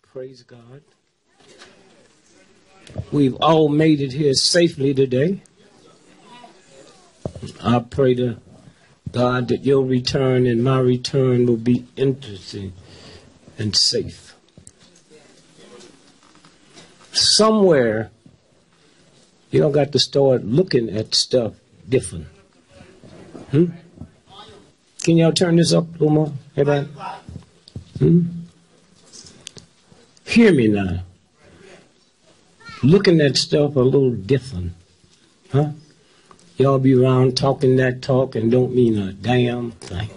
Praise God. We've all made it here safely today. I pray to God that your return and my return will be interesting and safe. Somewhere, you don't got to start looking at stuff different. Can y'all turn this up a little more? Everybody? Hear me now. Looking at stuff a little different. Huh? Y'all be around talking that talk and don't mean a damn thing.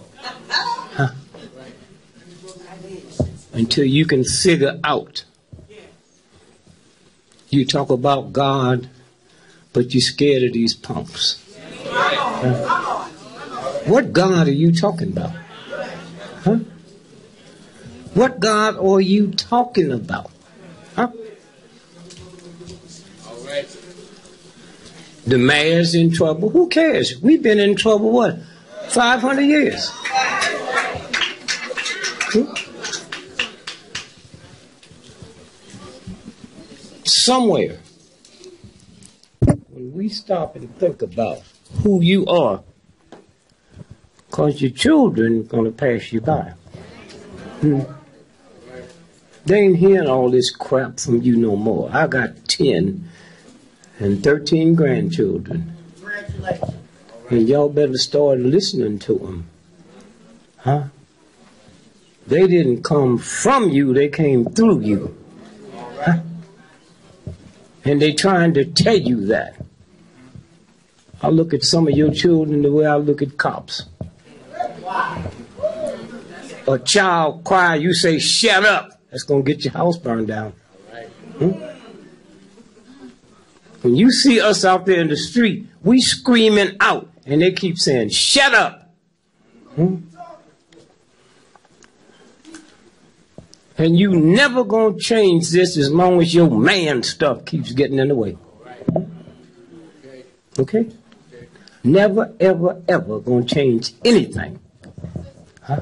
Huh? Until you can figure out. You talk about God, but you're scared of these punks. Huh? What God are you talking about? Huh? What God are you talking about? Huh? The mayor's in trouble. Who cares? We've been in trouble, what, 500 years? Somewhere, when we stop and think about who you are, because your children are going to pass you by. They ain't hearing all this crap from you no more. I got 10 and 13 grandchildren. Congratulations. And y'all better start listening to them. Huh? They didn't come from you, they came through you. Huh? And they trying to tell you that. I look at some of your children the way I look at cops. A child cry, you say, shut up. That's going to get your house burned down. When you see us out there in the street, we screaming out, and they keep saying, shut up. And you never going to change this as long as your man stuff keeps getting in the way. Okay? Never, ever, ever going to change anything. Huh?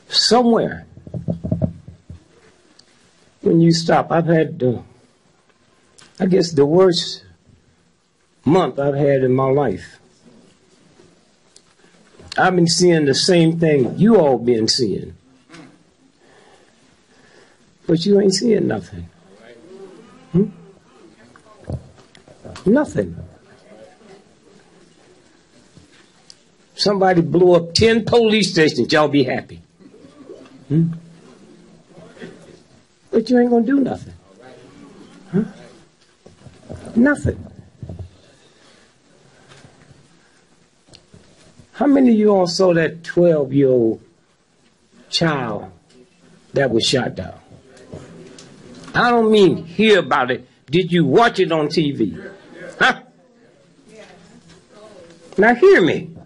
Somewhere, when you stop, I've had, I guess, the worst month I've had in my life. I've been seeing the same thing you all been seeing. But you ain't seeing nothing. Nothing. Somebody blew up 10 police stations, y'all be happy. But you ain't gonna do nothing. Huh? Nothing. How many of you all saw that 12-year-old child that was shot down? I don't mean hear about it. Did you watch it on TV? Huh? Now hear me.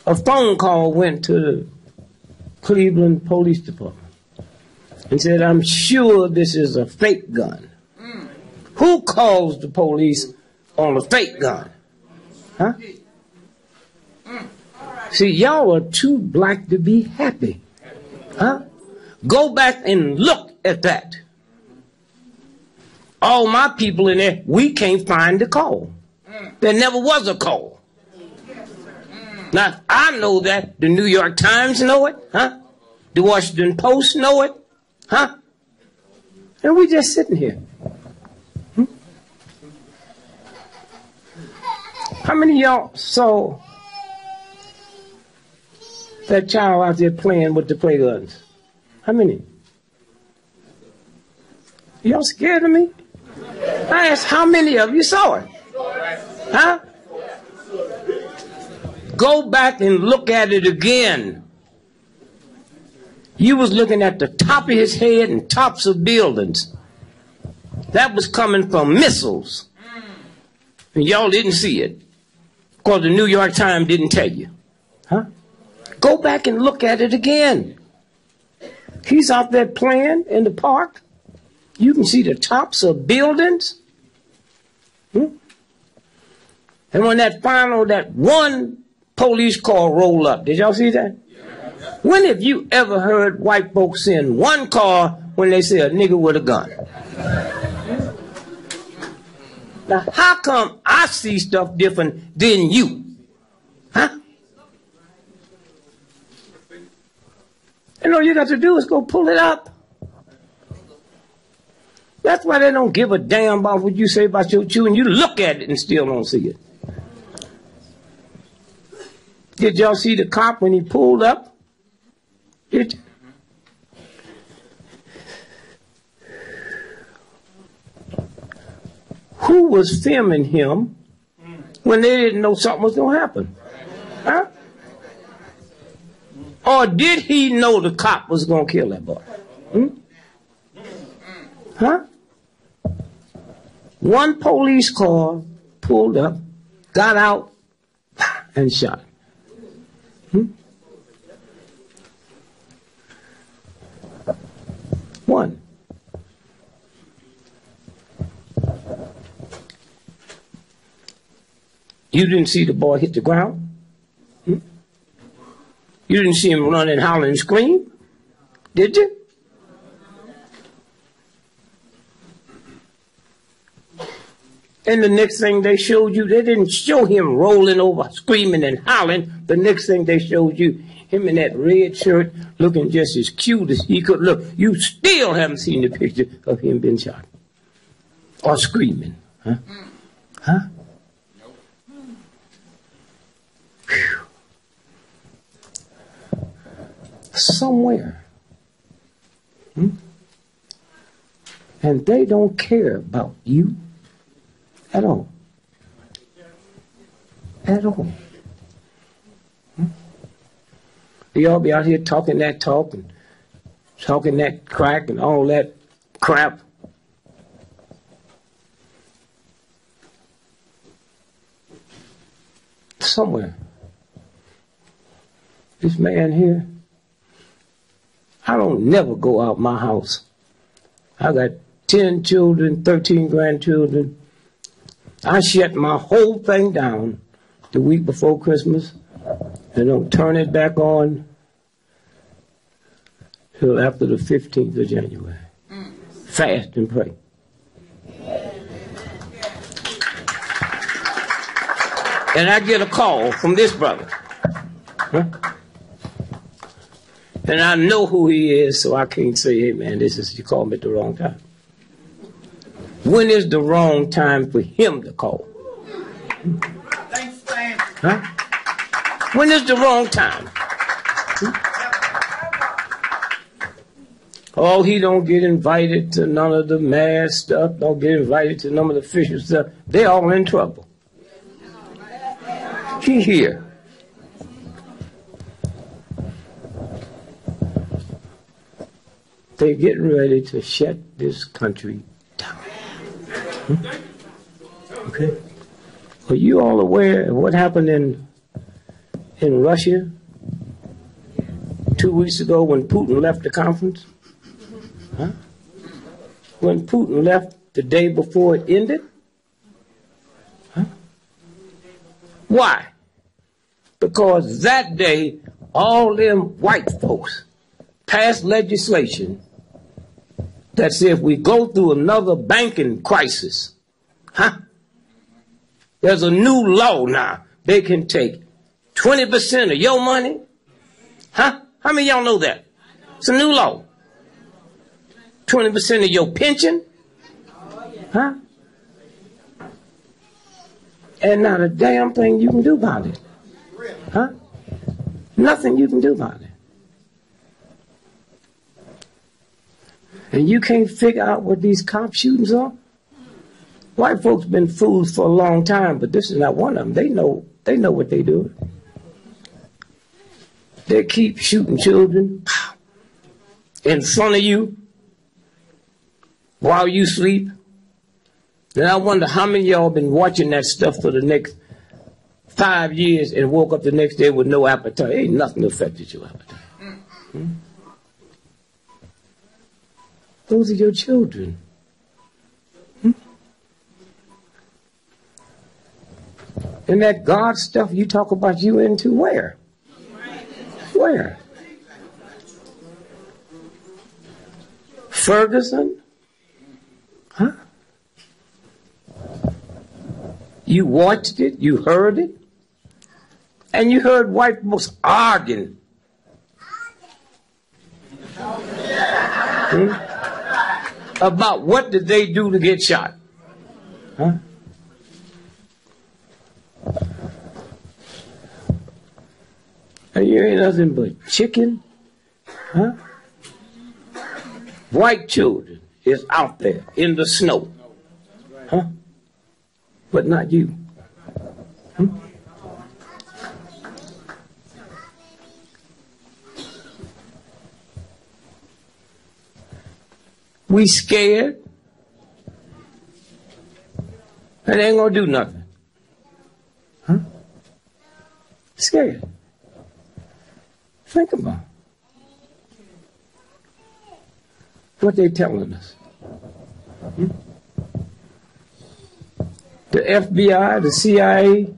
A phone call went to the Cleveland Police Department and said, I'm sure this is a fake gun. Who calls the police on a fake gun? Huh? See, y'all are too black to be happy. Huh? Go back and look at that. All my people in there, we can't find the call. There never was a call. Now, I know that. The New York Times know it. Huh? The Washington Post know it. Huh? And we just sitting here. How many of y'all saw that child out there playing with the play guns? How many? Y'all scared of me? I asked how many of you saw it? Huh? Go back and look at it again. You was looking at the top of his head and tops of buildings. That was coming from missiles. And y'all didn't see it. Because the New York Times didn't tell you. Huh? Go back and look at it again. He's out there playing in the park. You can see the tops of buildings. And when that one police car rolled up, did y'all see that? When have you ever heard white folks send one car when they say a nigger with a gun? Now, how come I see stuff different than you? Huh? And all you got to do is go pull it up. That's why they don't give a damn about what you say about your children. You look at it and still don't see it. Did y'all see the cop when he pulled up? Did you? Who was filming him when they didn't know something was going to happen? Huh? Or did he know the cop was going to kill that boy? Huh? One police car pulled up, got out, and shot. One. You didn't see the boy hit the ground? You didn't see him run and holler and scream? Did you? And the next thing they showed you, they didn't show him rolling over, screaming and howling. The next thing they showed you, him in that red shirt, looking just as cute as he could look. You still haven't seen the picture of him being shot. Or screaming. Huh? Huh? Whew. Somewhere. And they don't care about you. At all. At all. Y'all be out here talking that talk and talking that crack and all that crap. Somewhere. This man here, I don't never go out my house. I got 10 children, 13 grandchildren. I shut my whole thing down the week before Christmas and don't turn it back on till after the 15th of January. Fast and pray. And I get a call from this brother. Huh? And I know who he is, so I can't say, hey man, you called me at the wrong time. When is the wrong time for him to call? Huh? When is the wrong time? Oh, he don't get invited to none of the mass stuff, don't get invited to none of the official stuff. They all in trouble. He here. They're getting ready to shut this country down. Okay. Are you all aware of what happened in Russia 2 weeks ago when Putin left the conference? Huh? When Putin left the day before it ended? Huh? Why? Because that day all them white folks passed legislation that said if we go through another banking crisis, there's a new law now. They can take 20% of your money. How many of y'all know that? It's a new law. 20% of your pension. And not a damn thing you can do about it. Nothing you can do about it. And you can't figure out what these cop shootings are? White folks been fools for a long time, but this is not one of them. They know what they do. They keep shooting children in front of you while you sleep. And I wonder how many of y'all been watching that stuff for the next 5 years and woke up the next day with no appetite. Ain't nothing affected your appetite. Those are your children. And that God stuff you talk about you into where? Where? Ferguson? Huh? You watched it, you heard it, and you heard white folks arguing. About what did they do to get shot? Huh? And you ain't nothing but chicken? Huh? White children is out there in the snow. Huh? But not you. Hmm? We scared. And they ain't gonna do nothing. Huh? Scared. Think about what they telling us. Hmm? The FBI, the CIA,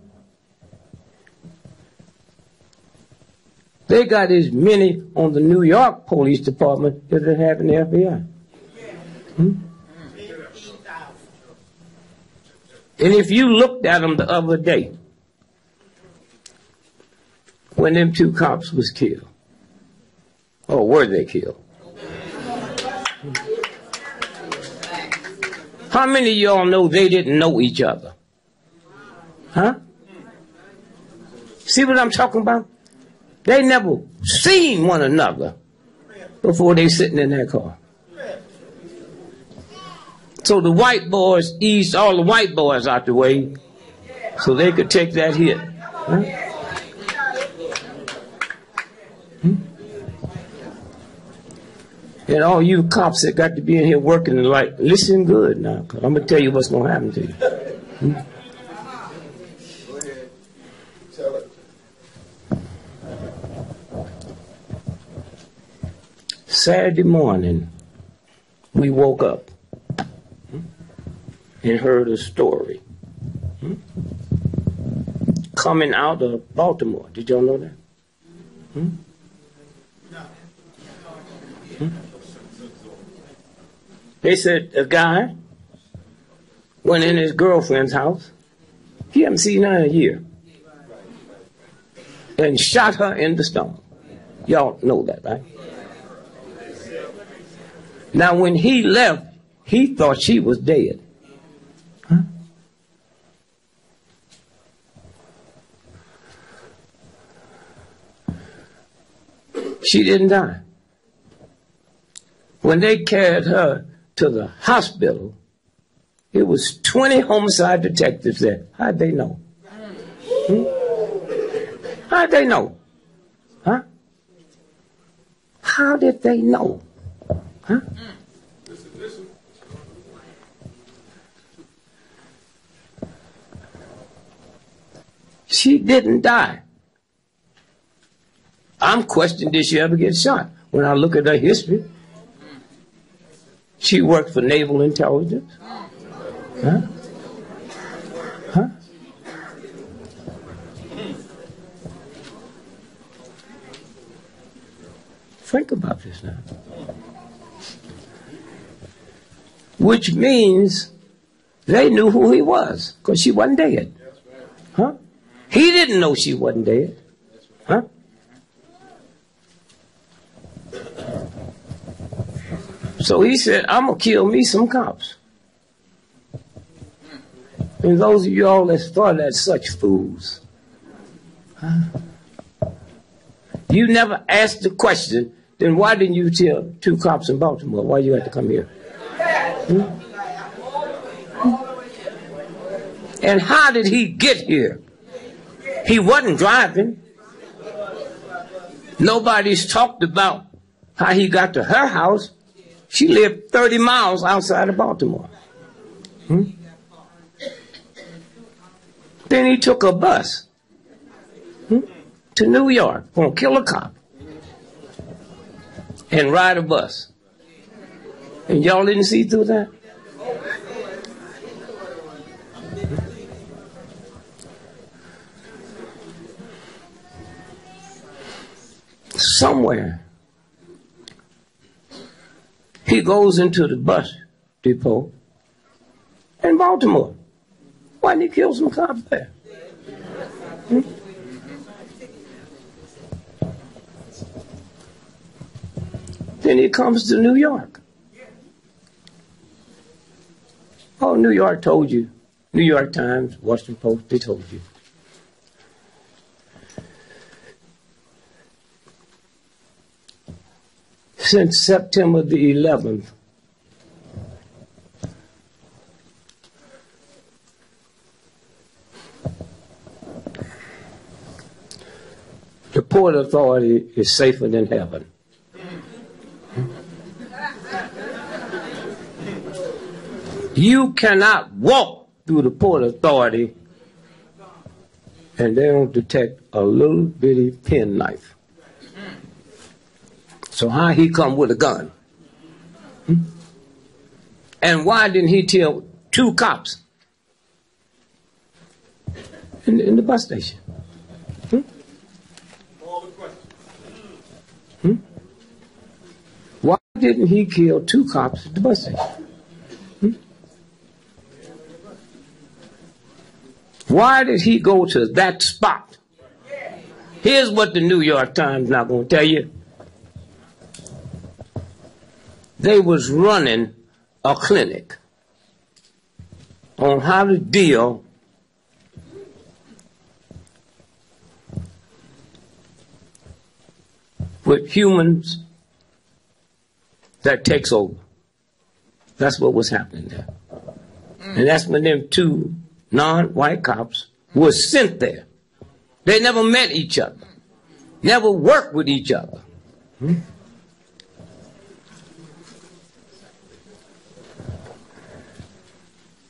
they got as many on the New York Police Department as they have in the FBI. Hmm? And if you looked at them the other day, when them two cops was killed, or were they killed? How many of y'all know they didn't know each other? Huh? See what I'm talking about? They never seen one another before they sitting in that car. So the white boys eased all the white boys out the way so they could take that hit. Huh? Hmm? And all you cops that got to be in here working, like, listen good now, because I'm going to tell you what's going to happen to you. Hmm? Saturday morning, we woke up and heard a story coming out of Baltimore. Did y'all know that? They said a guy went in his girlfriend's house. He hadn't seen her in a year. And shot her in the stomach. Y'all know that, right? Now, when he left, he thought she was dead. Huh? She didn't die. When they carried her to the hospital, it was 20 homicide detectives there. How'd they know? How'd they know? Huh? How did they know? Huh? She didn't die. I'm questioning, did she ever get shot? When I look at her history, she worked for naval intelligence. Huh? Huh? Think about this now. Which means they knew who he was, because she wasn't dead. Huh? He didn't know she wasn't dead. Huh? So he said, I'm going to kill me some cops. And those of y'all that thought that such fools. Huh? You never asked the question, then why didn't you tell two cops in Baltimore why you had to come here? And how did he get here? He wasn't driving. Nobody's talked about how he got to her house. She lived 30 miles outside of Baltimore. Then he took a bus to New York, gonna kill a cop and ride a bus. And y'all didn't see through that? Somewhere He goes into the bus depot in Baltimore. Why didn't he kill some cops there? Then he comes to New York. Oh, New York told you. New York Times, Washington Post, they told you. Since September the 11th, the Port Authority is safer than heaven. You cannot walk through the Port Authority and they don't detect a little bitty penknife. So how he come with a gun? And why didn't he kill 2 cops in the bus station? Why didn't he kill 2 cops at the bus station? Why did he go to that spot? Here's what the New York Times not going to tell you. They was running a clinic on how to deal with humans that takes over. That's what was happening there. And that's when them 2 non-white cops were sent there. They never met each other, never worked with each other.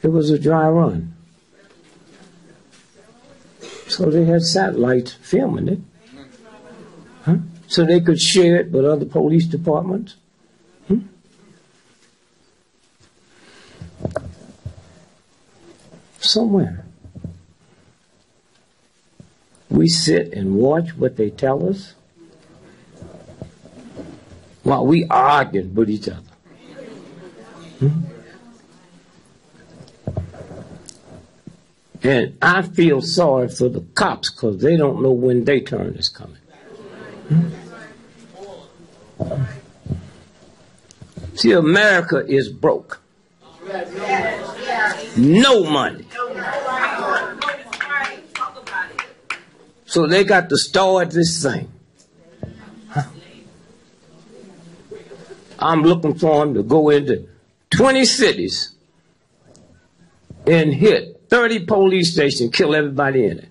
It was a dry run. So they had satellites filming it. So they could share it with other police departments. Somewhere. We sit and watch what they tell us while we arguing with each other. And I feel sorry for the cops because they don't know when their turn is coming. See, America is broke. No money. So they got to start this thing. I'm looking for them to go into 20 cities and hit 30 police stations, kill everybody in it.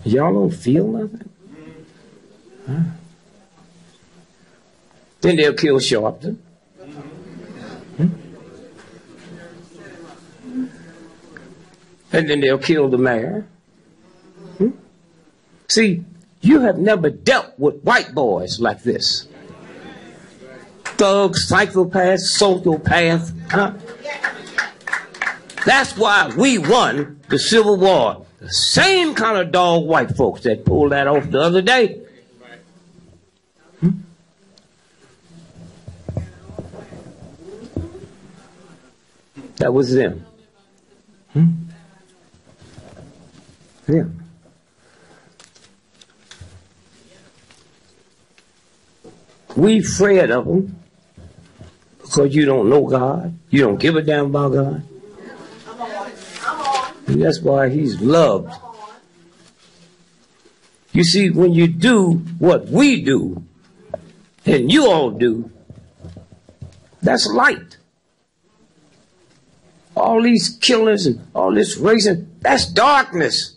Y'all don't feel nothing? Then they'll kill Sharpton. And then they'll kill the mayor. See, you have never dealt with white boys like this. Thugs, psychopaths, sociopaths. That's why we won the Civil War. The same kind of dog white folks that pulled that off the other day. That was them. Yeah. We afraid of them because you don't know God. You don't give a damn about God. And that's why he's loved. You see, when you do what we do, and you all do, that's light. All these killings and all this racing, that's darkness.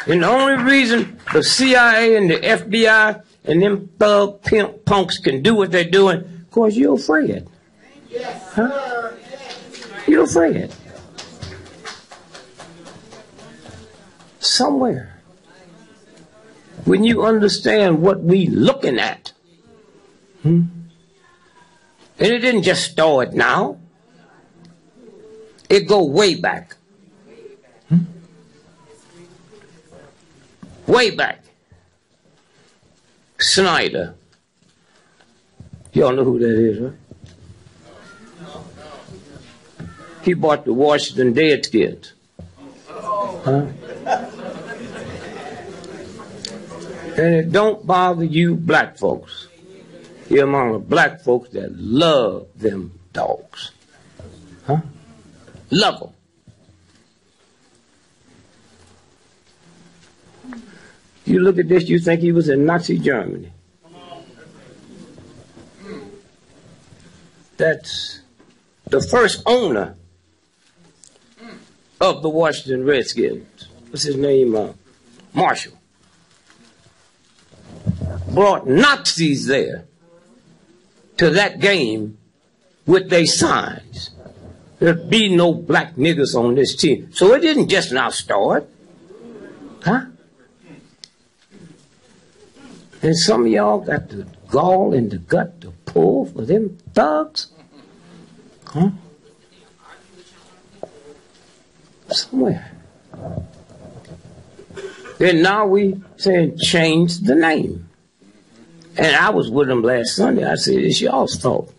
And the only reason the CIA and the FBI and them thug pimp punks can do what they're doing, because you're afraid. Huh? You're afraid. Somewhere, when you understand what we looking at, and it didn't just start now, it go way back. Way back. Snyder, Y'all know who that is, right? He bought the Washington Redskins. Huh? And it don't bother you black folks. You're among the black folks that love them dogs. Huh? Love them. You look at this, you think he was in Nazi Germany. That's the first owner of the Washington Redskins. What's his name? Marshall. Brought Nazis there to that game with their signs. There'd be no black niggas on this team. So it didn't just now start. Huh? And some of y'all got the gall and the gut to pull for them thugs. Huh? Somewhere. And now we saying change the name. And I was with them last Sunday. I said, it's y'all's fault.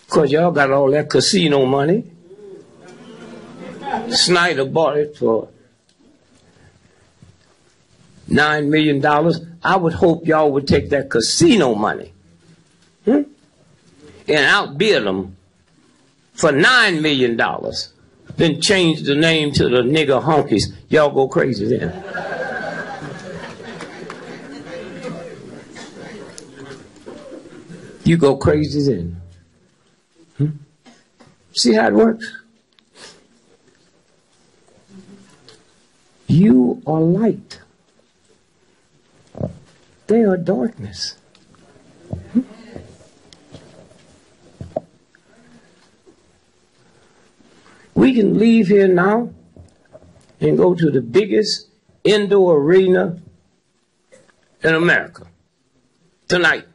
Because y'all got all that casino money. Snyder bought it for $9 million. I would hope y'all would take that casino money and outbid them for $9 million. Then change the name to the nigger honkies. Y'all go crazy then. You go crazy then. See how it works? You are light. They are darkness. We can leave here now and go to the biggest indoor arena in America tonight.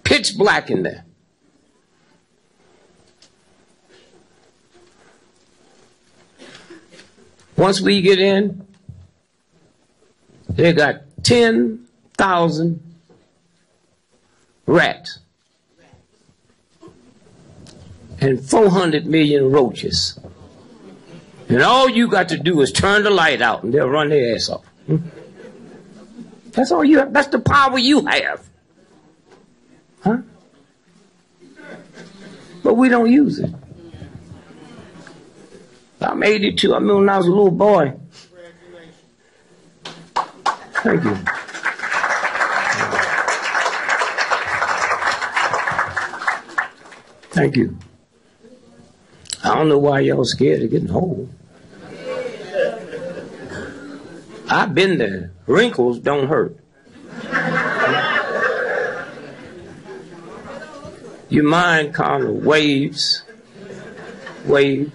Pitch black in there. Once we get in, they got 10,000 rats and 400 million roaches. And all you got to do is turn the light out and they'll run their ass off. That's all you have. That's the power you have. Huh? But we don't use it. I'm 82. I remember when I was a little boy. Thank you. Thank you. I don't know why y'all scared of getting old. I've been there. Wrinkles don't hurt. Your mind kind of waves. One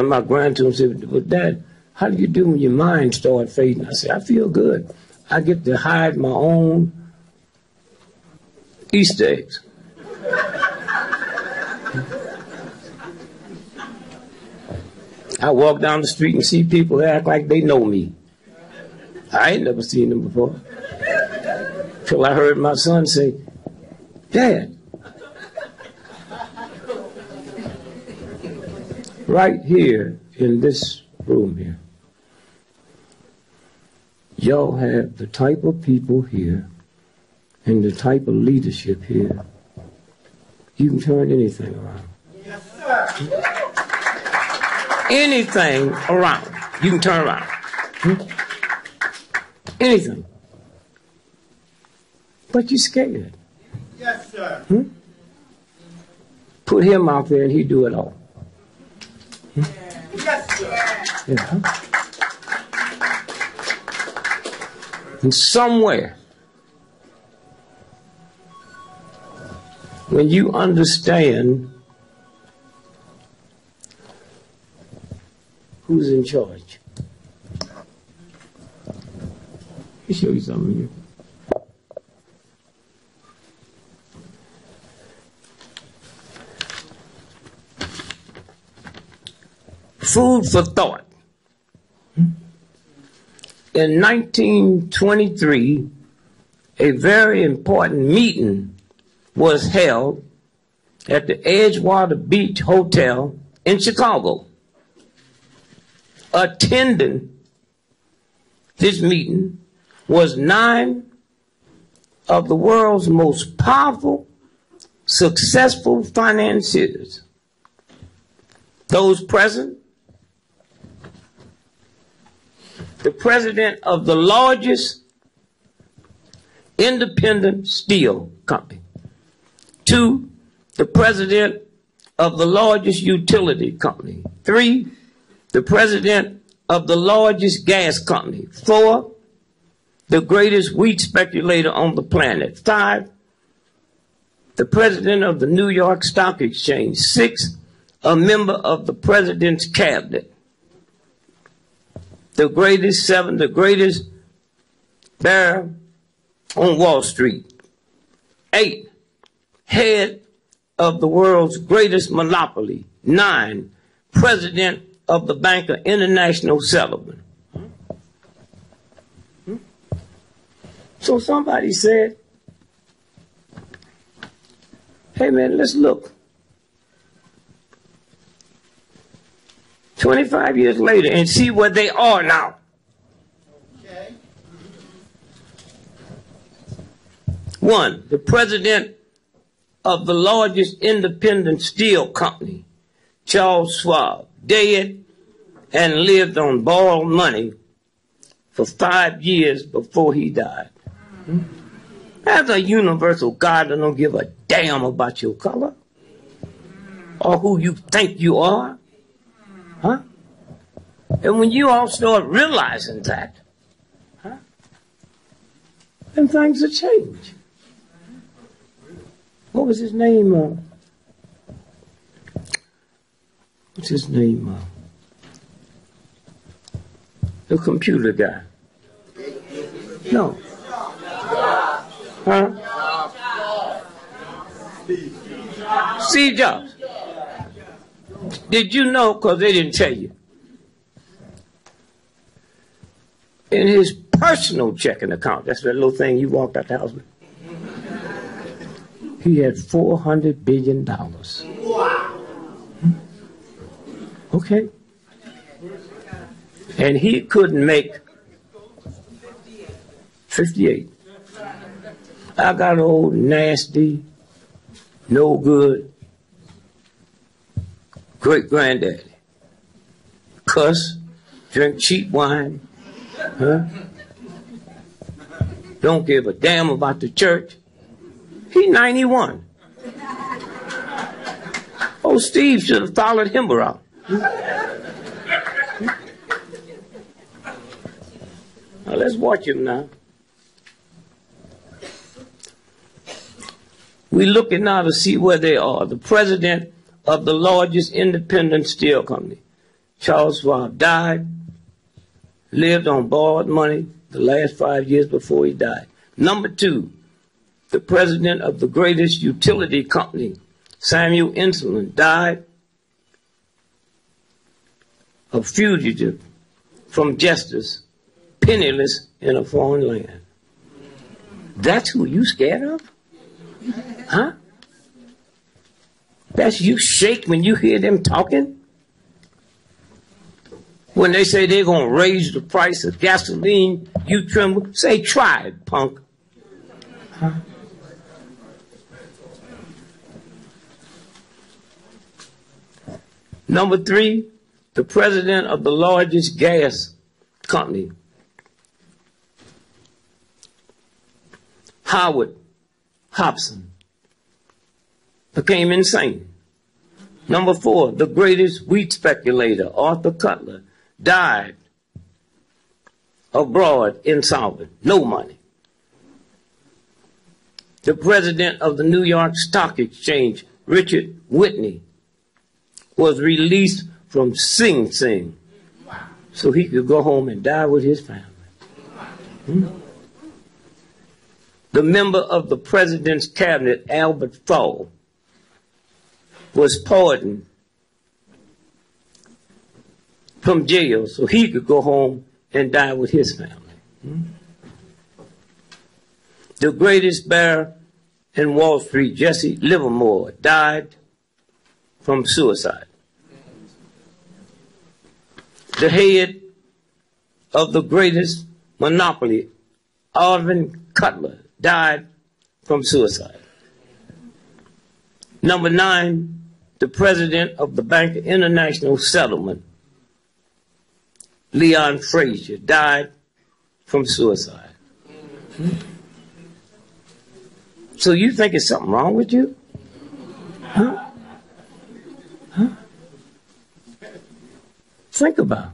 of my grandchildren said, well, Dad, how do you do when your mind starts fading? I said, I feel good. I get to hide my own Easter eggs. I walk down the street and see people that act like they know me. I ain't never seen them before. Till I heard my son say, Dad, right here in this room here, y'all have the type of people here and the type of leadership here. You can turn anything around. Yes, sir. Anything around, you can turn around. Anything. But you're scared. Yes, sir. Put him out there and he'd do it all. Yes, sir. Yeah. And somewhere, when you understand who's in charge, let me show you something here. Food for thought. in 1923, a very important meeting was held at the Edgewater Beach Hotel in Chicago. Attending this meeting was 9 of the world's most powerful, successful financiers. Those present: the president of the largest independent steel company. 2, the president of the largest utility company. 3, the president of the largest gas company. 4, the greatest wheat speculator on the planet. 5, the president of the New York Stock Exchange. 6, a member of the president's cabinet. The greatest. 7, the greatest bear on Wall Street. 8, head of the world's greatest monopoly. 9, president of the Bank of International Settlement. So somebody said, hey man, let's look. 25 years later and see where they are now. Okay. 1, the president of the largest independent steel company, Charles Schwab, dead and lived on borrowed money for 5 years before he died. As a universal God that don't give a damn about your color or who you think you are. Huh? And when you all start realizing that, then things will change. What was his name? What's his name? The computer guy. No. Huh? Steve Jobs. Did you know, because they didn't tell you, in his personal checking account, that's that little thing you walked out the house with, he had $400 billion. Okay. And he couldn't make 58. I got old, nasty, no good great-granddaddy. Cuss, drink cheap wine, huh? Don't give a damn about the church. He's 91. Oh, Steve should have followed him around. Now let's watch him now. We're looking now to see where they are. The president of the largest independent steel company, Charles Schwab, died, lived on borrowed money the last 5 years before he died. Number 2, the president of the greatest utility company, Samuel Insulan, died a fugitive from justice, penniless in a foreign land. That's who you scared of? Huh? That's you shake when you hear them talking? When they say they're going to raise the price of gasoline, you tremble. Say, try it, punk. Huh? Number 3, the president of the largest gas company, Howard Hobson, became insane. Number 4, the greatest wheat speculator, Arthur Cutler, died abroad insolvent, no money. The president of the New York Stock Exchange, Richard Whitney, was released from Sing Sing so he could go home and die with his family. The member of the president's cabinet, Albert Fall, was pardoned from jail so he could go home and die with his family. The greatest bear in Wall Street, Jesse Livermore, died from suicide. The head of the greatest monopoly, Alvin Cutler, died from suicide. Number 9, the president of the Bank of International Settlement, Leon Frazier, died from suicide. So you think it's something wrong with you? Huh? Huh? Think about it.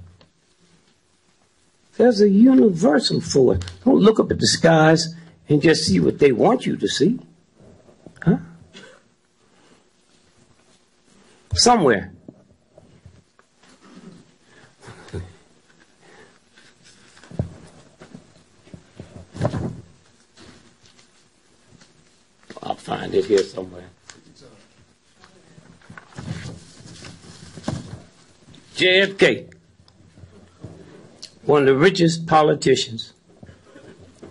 There's a universal for it. Don't look up at the skies and just see what they want you to see. Huh? Somewhere. I'll find it here somewhere. JFK, one of the richest politicians.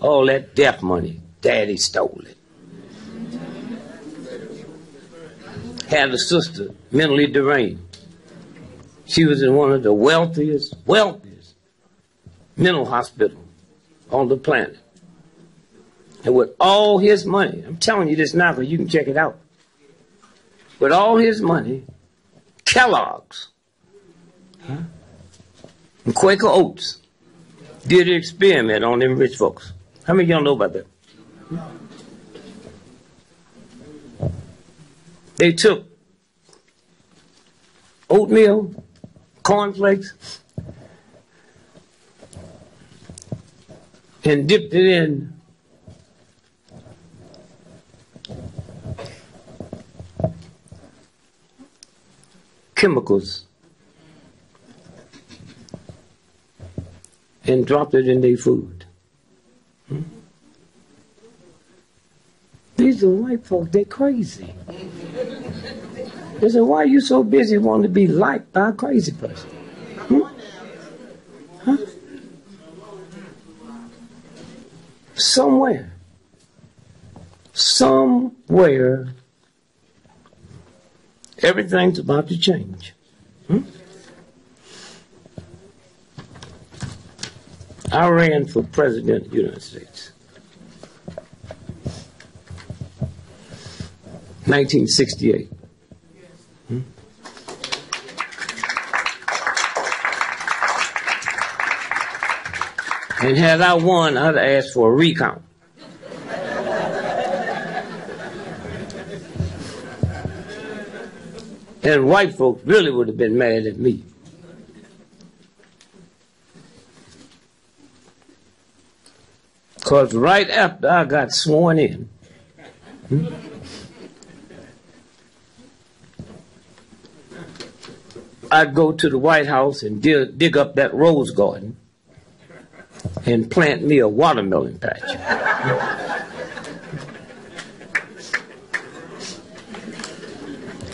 All that death money, Daddy stole it. Had a sister, mentally deranged. She was in one of the wealthiest mental hospitals on the planet. And with all his money, I'm telling you this now because you can check it out. With all his money, Kellogg's and Quaker Oats did an experiment on them rich folks. How many of y'all know about that? They took oatmeal, cornflakes, and dipped it in chemicals and dropped it in their food. These are white folks, they're crazy. They said, why are you so busy wanting to be liked by a crazy person? Huh? Somewhere, everything's about to change. I ran for president of the United States. 1968. And had I won, I'd ask for a recount. And white folks really would have been mad at me. Because right after I got sworn in, I'd go to the White House and dig up that rose garden and plant me a watermelon patch.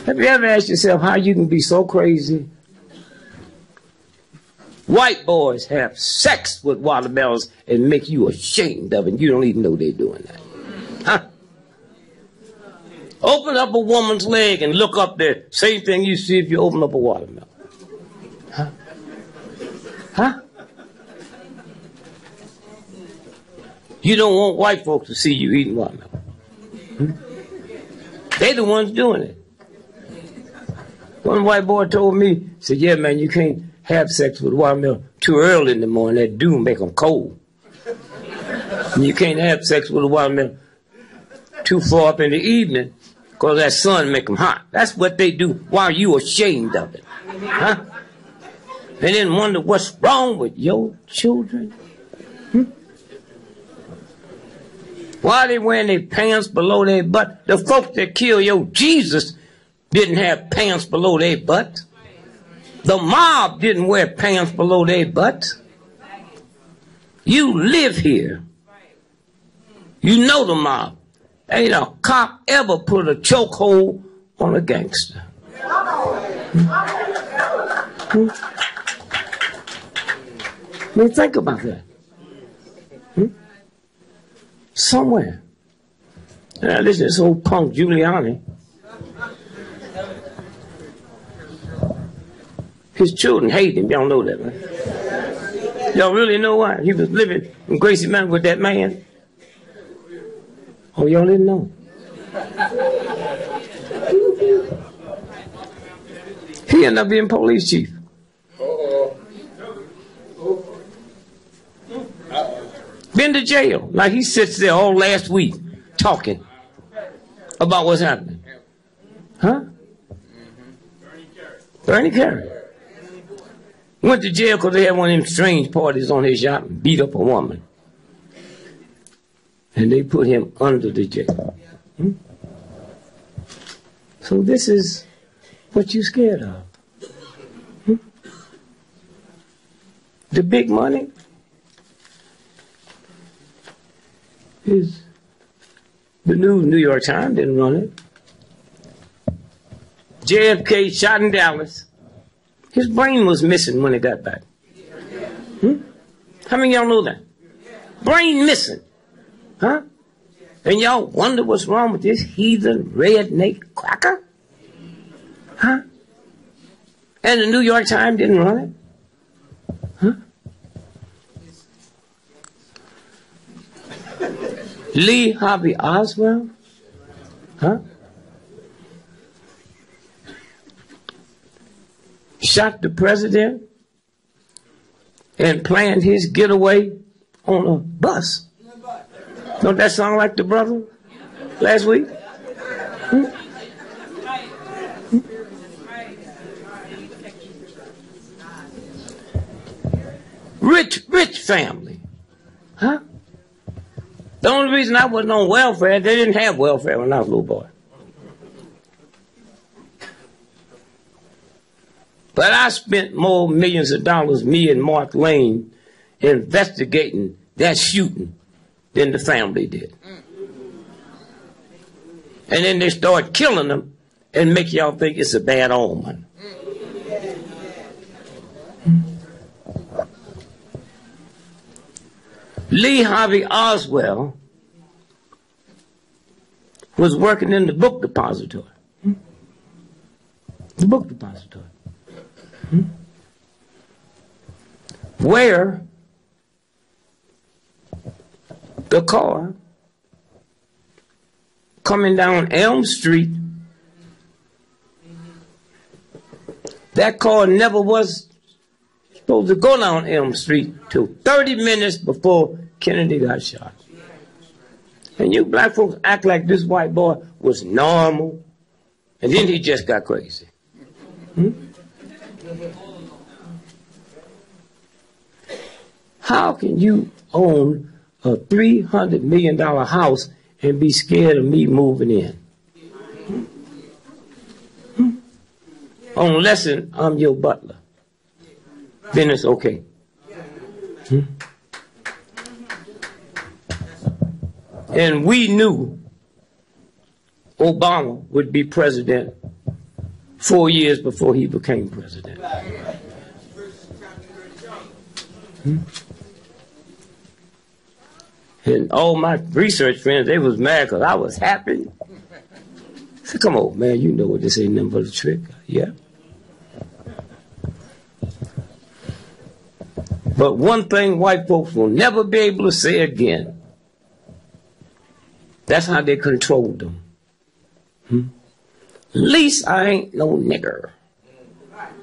Have you ever asked yourself how you can be so crazy? White boys have sex with watermelons and make you ashamed of it. You don't even know they're doing that. Huh? Open up a woman's leg and look up there. Same thing you see if you open up a watermelon. Huh? Huh? You don't want white folks to see you eating watermelon. They the ones doing it. One white boy told me, said, yeah, man, you can't have sex with watermelon too early in the morning. That dew make them cold. And you can't have sex with a watermelon too far up in the evening because that sun make them hot. That's what they do. Why are you ashamed of it? Huh? They didn't wonder what's wrong with your children. Why are they wearing their pants below their butt? The folks that killed your Jesus didn't have pants below their butt. The mob didn't wear pants below their butt. You live here. You know the mob. Ain't a cop ever put a chokehold on a gangster. I mean, think about that. somewhere. And I listen to this old punk Giuliani. His children hate him. Y'all know that, right? Y'all really know why? He was living in Gracie Mountain with that man. Oh, y'all didn't know. He ended up being police chief. Been to jail. Like he sits there all last week talking about what's happening. Huh? Bernie Carey. Went to jail because they had one of them strange parties on his yacht and beat up a woman. And they put him under the jail. So this is what you're scared of. The big money is the New York Times didn't run it. JFK shot in Dallas. His brain was missing when he got back. How many of y'all know that? Brain missing. Huh? And y'all wonder what's wrong with this heathen redneck cracker? Huh? And the New York Times didn't run it? Huh? Lee Harvey Oswald? Huh? Shot the president and planned his getaway on a bus. Don't that sound like the brother last week? Rich family. Huh? The only reason I wasn't on welfare, they didn't have welfare when I was a little boy. But I spent more millions of dollars, me and Mark Lane, investigating that shooting than the family did. And then they start killing them and make y'all think it's a bad omen. Lee Harvey Oswald was working in the book depository. The book depository. Where the car coming down Elm Street, that car never was supposed to go down Elm Street till 30 minutes before Kennedy got shot. And you black folks act like this white boy was normal, and then he just got crazy. How can you own a $300 million house and be scared of me moving in? Unless I'm your butler. Then it's okay. And we knew Obama would be president 4 years before he became president. And all my research friends, they was mad because I was happy. I said, come on, man, you know what, this ain't nothing but a trick. Yeah. But one thing white folks will never be able to say again, that's how they controlled them. At least I ain't no nigger.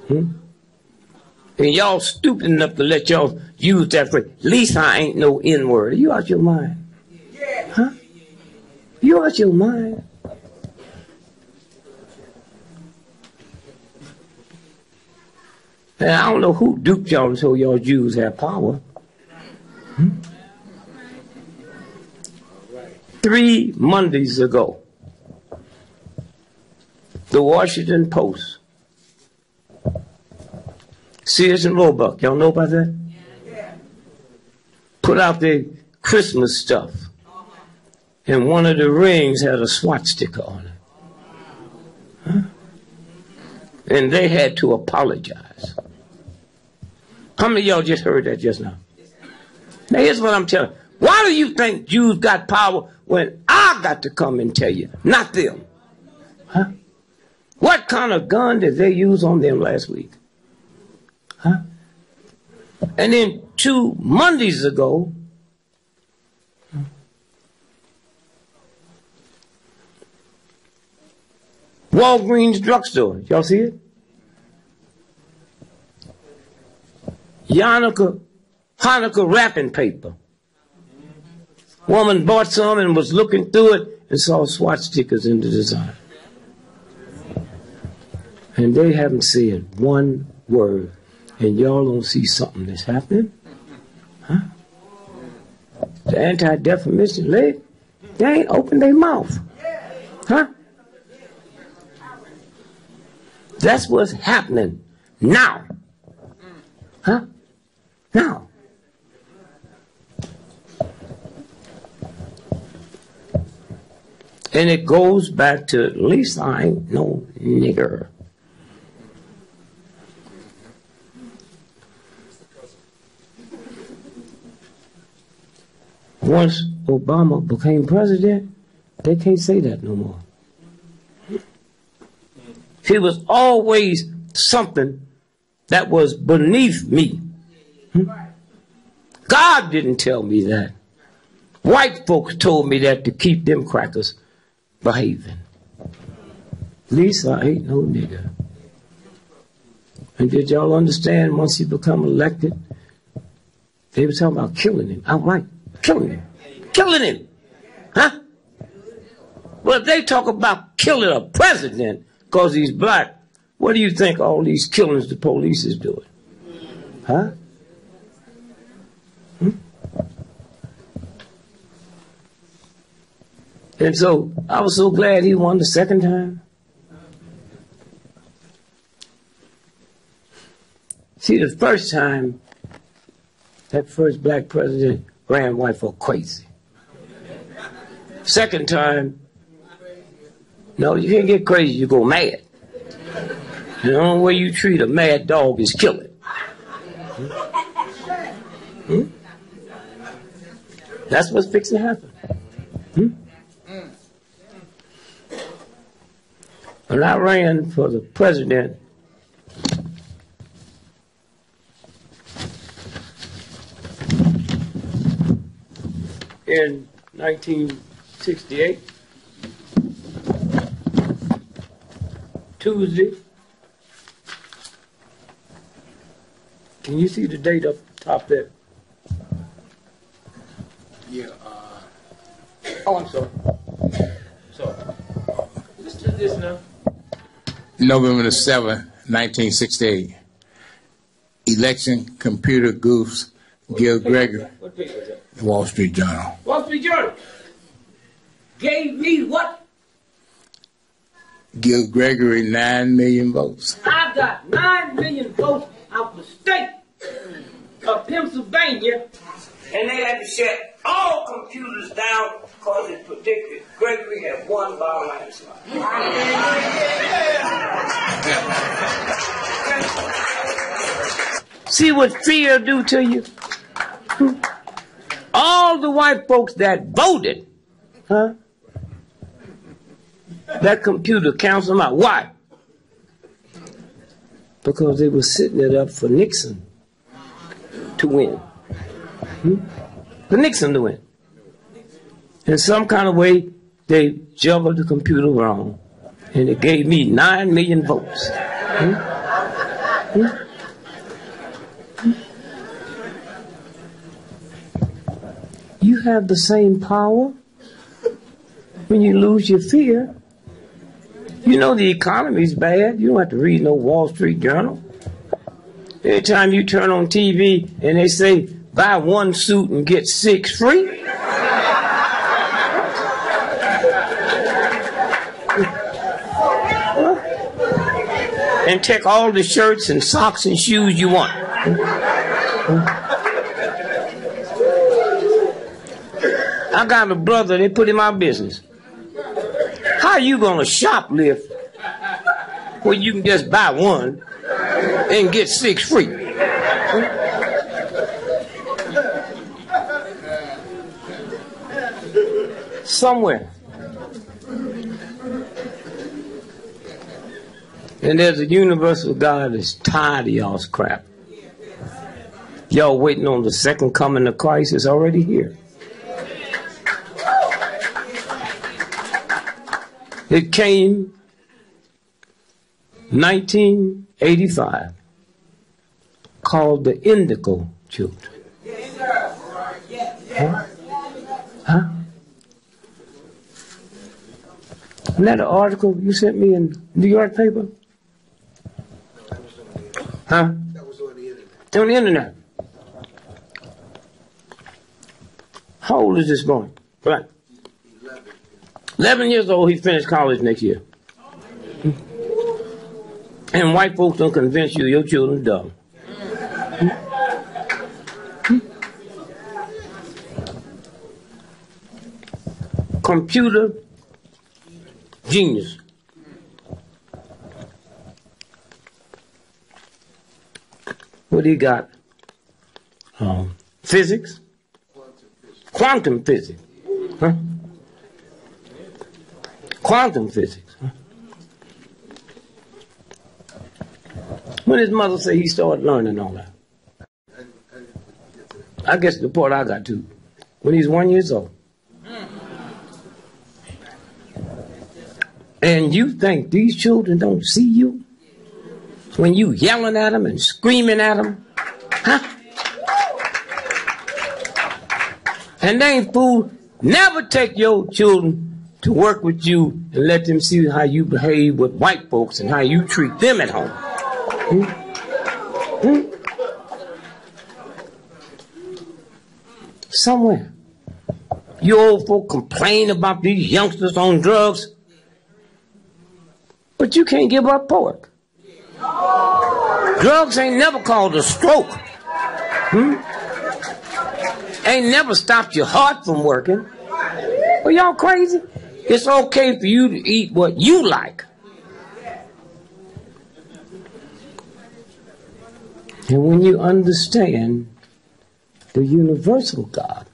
And y'all stupid enough to let y'all use that phrase. At least I ain't no N-word. Are you out your mind? Huh? You out your mind? And I don't know who duped y'all until y'all Jews have power. 3 Mondays ago, the Washington Post, Sears and Roebuck, y'all know about that? Put out their Christmas stuff, and one of the rings had a SWAT sticker on it. Huh? And they had to apologize. How many of y'all just heard that just now? Now here's what I'm telling you. Why do you think Jews got power when I got to come and tell you, not them? Huh? What kind of gun did they use on them last week? Huh? And then 2 Mondays ago, Walgreens drugstore, y'all see it? Hanukkah wrapping paper. Woman bought some and was looking through it and saw swatch stickers in the design. And they haven't said one word. And y'all don't see something that's happening? Huh? The Anti-Defamation League, they ain't opened their mouth. Huh? That's what's happening now. Huh? Now. And it goes back to, at least I ain't no nigger. Once Obama became president, they can't say that no more. He was always something that was beneath me. God didn't tell me that. White folks told me that to keep them crackers behaving. At least I ain't no nigger. And did y'all understand once he become elected, they were talking about killing him outright. Killing him. Killing him. Huh? Well, if they talk about killing a president because he's black, what do you think all these killings the police is doing? Huh? And so I was so glad he won the second time. See, the first time, that first black president ran white folk crazy. Second time, no, you can't get crazy, you go mad. And the only way you treat a mad dog is kill it. That's what's fixing to happen. When I ran for the president, in 1968, Tuesday. Can you see the date up top there? Yeah. Oh, I'm sorry. Sorry. Listen to this now. November the 7th, 1968. Election computer goofs. Dick Gregory. What page was that? The Wall Street Journal. Wall Street Journal. Gave me what? Dick Gregory 9 million votes. I got 9 million votes out the state of Pennsylvania, and they had to shut all computers down because it predicted Gregory had won by a landslide. See what fear do to you? All the white folks that voted, huh? That computer counts them out. Why? Because they were setting it up for Nixon to win. For Nixon to win. In some kind of way, they juggled the computer wrong. And it gave me 9 million votes. You have the same power when you lose your fear. You know the economy's bad. You don't have to read no Wall Street Journal. Anytime you turn on TV and they say, buy one suit and get 6 free. And take all the shirts and socks and shoes you want. I got a brother, they put him out of business. How are you going to shoplift when you can just buy one and get 6 free? somewhere. And there's a universal God that's tired of y'all's crap. Y'all waiting on the second coming of Christ. Is already here. It came 1985, called the Indigo Children. Huh? Huh? Isn't that an article you sent me in New York paper? Huh? That was on the internet. On the internet. How old is this boy? Right. 11 years old. He finished college next year. And white folks don't convince you your children dumb. Computer genius. What he got? Physics? Quantum physics. Huh? Quantum physics. Huh? When his mother said he started learning all that? I guess the part I got to. When he's 1 year old. And you think these children don't see you? When you yelling at them and screaming at them? Huh? And they ain't fool. Never take your children to work with you and let them see how you behave with white folks and how you treat them at home. Somewhere. You old folk complain about these youngsters on drugs, but you can't give up pork. Drugs ain't never caused a stroke. Ain't never stopped your heart from working. Are y'all crazy? It's okay for you to eat what you like. And when you understand the universal God,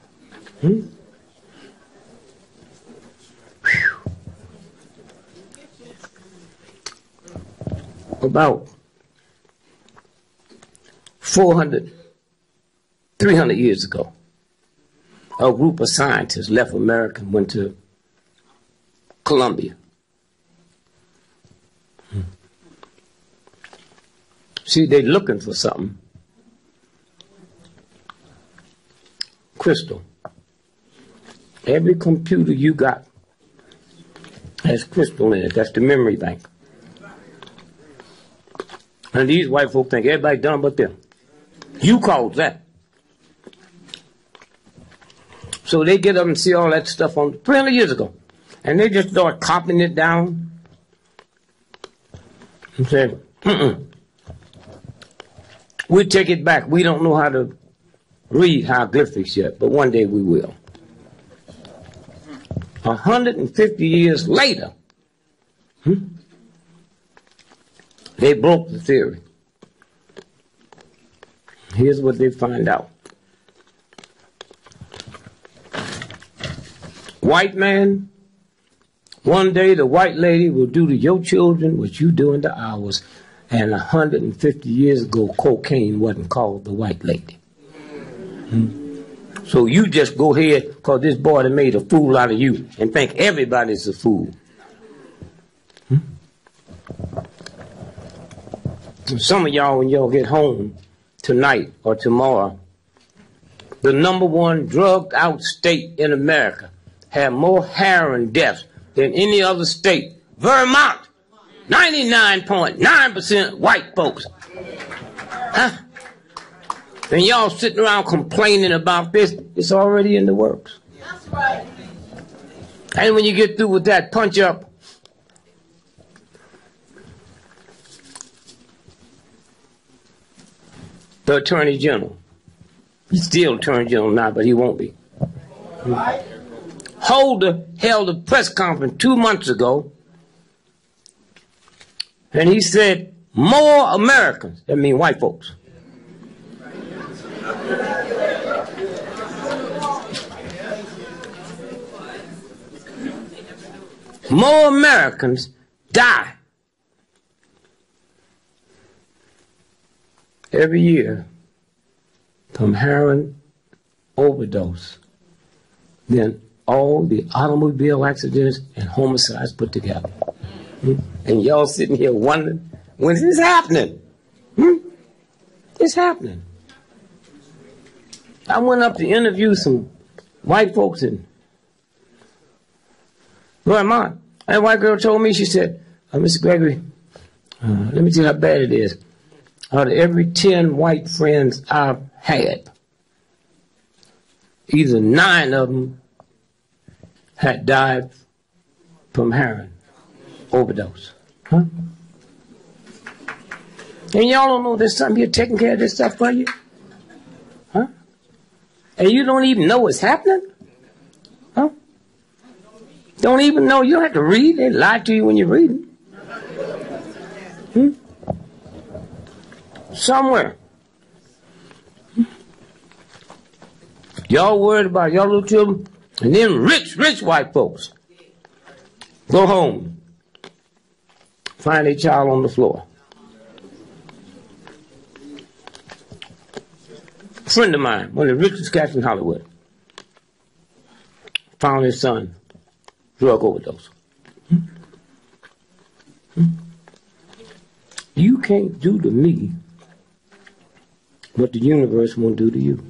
about 300 years ago, a group of scientists left America and went to Colombia. See, they're looking for something. Crystal. Every computer you got has crystal in it. That's the memory bank. And these white folk think everybody done but them. You caused that. So they get up and see all that stuff on 300 years ago. And they just start copying it down and say, we'll take it back. We don't know how to read hieroglyphics yet, but one day we will. 150 years later, they broke the theory. Here's what they find out. White man, one day the white lady will do to your children what you doing to ours. And 150 years ago, cocaine wasn't called the white lady. So you just go ahead, because this boy done made a fool out of you, and think everybody's a fool. Some of y'all, when y'all get home tonight or tomorrow, the % drugged out state in America have more heroin deaths than any other state. Vermont, 99.9% white folks. Huh? And y'all sitting around complaining about this, it's already in the works. That's right. And when you get through with that punch up, the Attorney General, he's still Attorney General now, but he won't be. Right. Holder held a press conference 2 months ago, and he said, more Americans, that means white folks, more Americans die every year from heroin overdose than all the automobile accidents and homicides put together. And y'all sitting here wondering, when is this happening? It's happening. I went up to interview some white folks in Vermont. And a white girl told me, she said, Mr. Gregory, let me tell you how bad it is. Out of every 10 white friends I've had, either 9 of them had died from heroin overdose. Huh? And y'all don't know there's something here taking care of this stuff for you? Huh? And you don't even know what's happening? Huh? Don't even know. You don't have to read. They lie to you when you're reading. Somewhere. Y'all worried about y'all little children, and then rich white folks go home, find a child on the floor. A friend of mine, one of the richest cats in Hollywood, found his son drug overdose. You can't do to me what the universe won't do to you.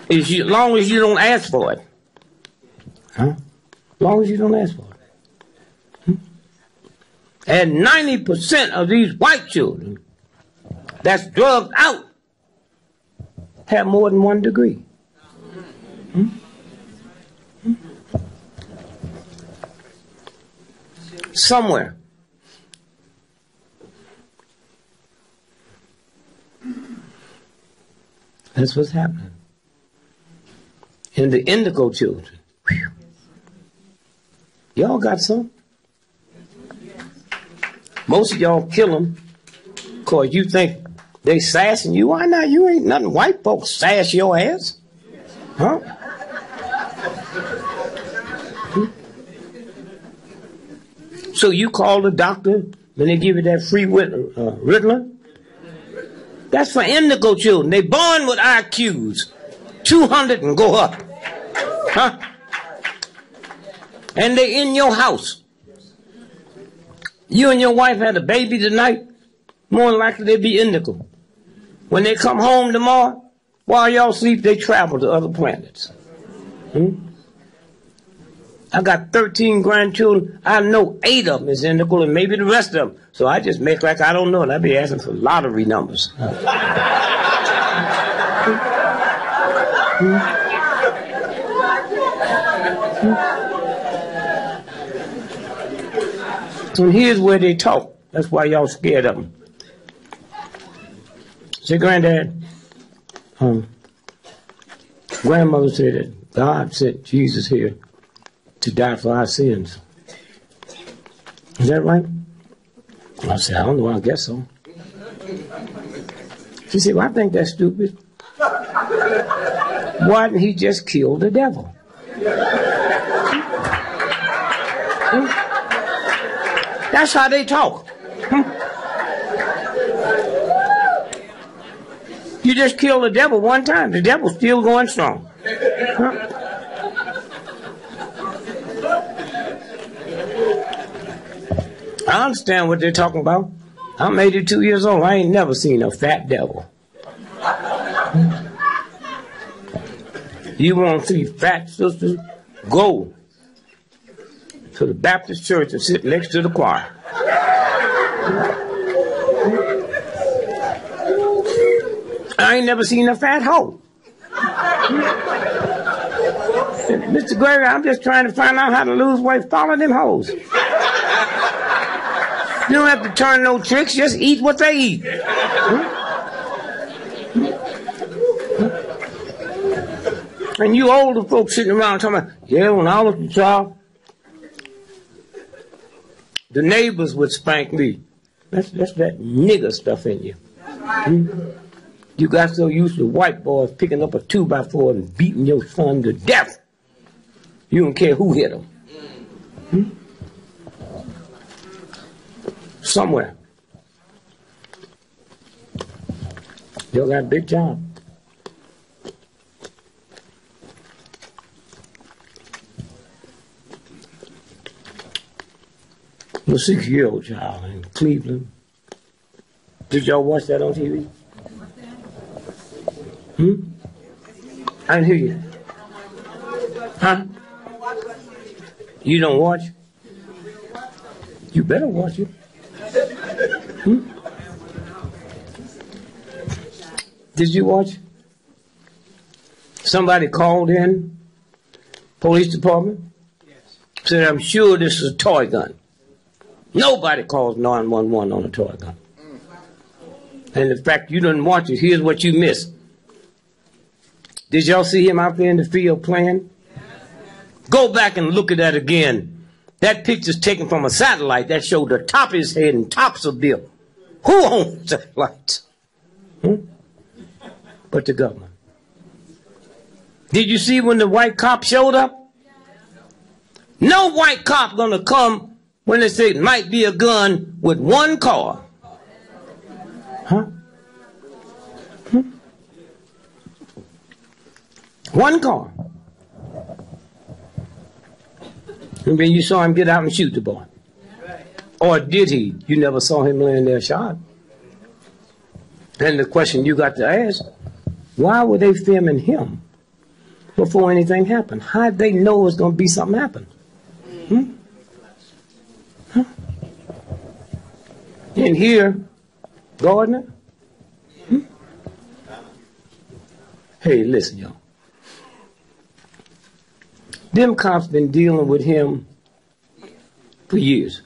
As long as you don't ask for it. Huh? As long as you don't ask for it. And 90% of these white children that's drugged out have more than 1 degree. Somewhere. That's what's happening. And the indigo children. Whew. Y'all got some? Most of y'all kill them because you think they sassing you. Why not? You ain't nothing. White folks sass your ass. Huh? So you call the doctor when they give you that free Ritalin? That's for indigo children. They born with IQs 200 and go up. Huh? And they in your house. You and your wife had a baby tonight, more than likely they be indigo. When they come home tomorrow, while y'all sleep, they travel to other planets. I got 13 grandchildren. I know 8 of them is indigo and maybe the rest of them. So I just make like I don't know and I be asking for lottery numbers. So here's where they talk. That's why y'all scared of them. Say, Granddad, grandmother said that God sent Jesus here to die for our sins. Is that right? I said, I don't know, I guess so. She said, well, I think that's stupid. Why didn't he just kill the devil? That's how they talk. You just kill the devil one time. The devil's still going strong. I understand what they're talking about. I'm 82 years old. I ain't never seen a fat devil. You want to see fat sisters? Go to the Baptist church and sit next to the choir. I ain't never seen a fat hoe. Mr. Gregory, I'm just trying to find out how to lose weight. Follow them hoes. You don't have to turn no tricks. Just eat what they eat. And you older folks sitting around talking about, yeah, when I was a child, the neighbors would spank me. That's that nigger stuff in you. You got so used to white boys picking up a 2x4 and beating your son to death. You don't care who hit him. Somewhere. Y'all got a big job. A 6-year-old child in Cleveland. Did y'all watch that on TV? I didn't hear you. Huh? You don't watch? You better watch it. Did you watch? Somebody called in, police department, said, I'm sure this is a toy gun. Nobody calls 911 on a toy gun. And in fact, you didn't watch it. Here's what you missed. Did y'all see him out there in the field playing? Go back and look at that again. That picture's taken from a satellite that showed the top of his head and tops of bill. Who owns satellites? But the government. Did you see when the white cop showed up? No white cop gonna come when they say it might be a gun with one car. One car. And then you saw him get out and shoot the boy. Or did he? You never saw him laying there shot. And the question you got to ask, why were they filming him before anything happened? How'd they know it was going to be something happen? And here, Gardner. Hey, listen, y'all. Them cops been dealing with him for years.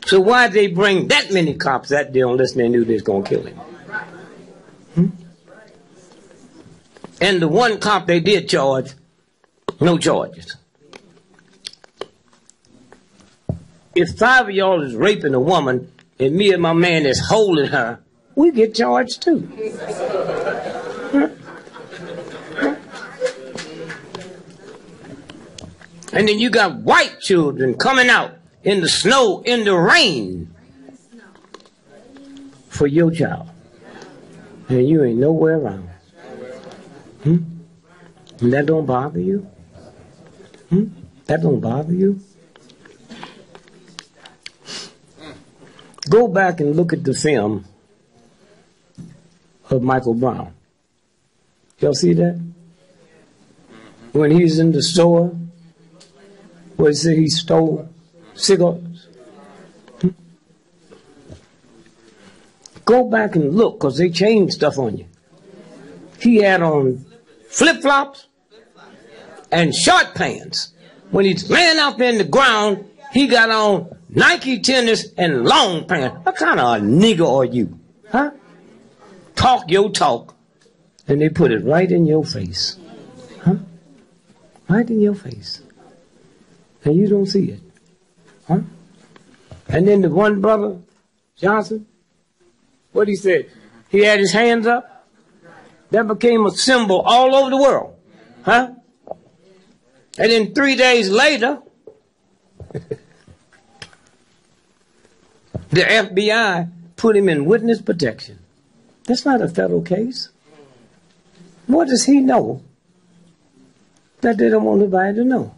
So why'd they bring that many cops that day unless they knew they was going to kill him? And the one cop they did charge, no charges. If 5 of y'all is raping a woman and me and my man is holding her, we get charged too. And then you got white children coming out in the snow, in the rain for your child. And you ain't nowhere around. And that don't bother you? That don't bother you? Go back and look at the film of Michael Brown. Y'all see that? When he's in the store, where he said he stole cigars. Go back and look, because they changed stuff on you. He had on flip-flops and short pants. When he's laying out there in the ground, he got on Nike tennis and long pants. What kind of a nigger are you? Huh? Talk your talk. And they put it right in your face. Huh? Right in your face. And you don't see it. Huh? And then the one brother, Johnson, what he said? He had his hands up. That became a symbol all over the world. Huh? And then 3 days later, the FBI put him in witness protection. That's not a federal case. What does he know that they don't want nobody to know?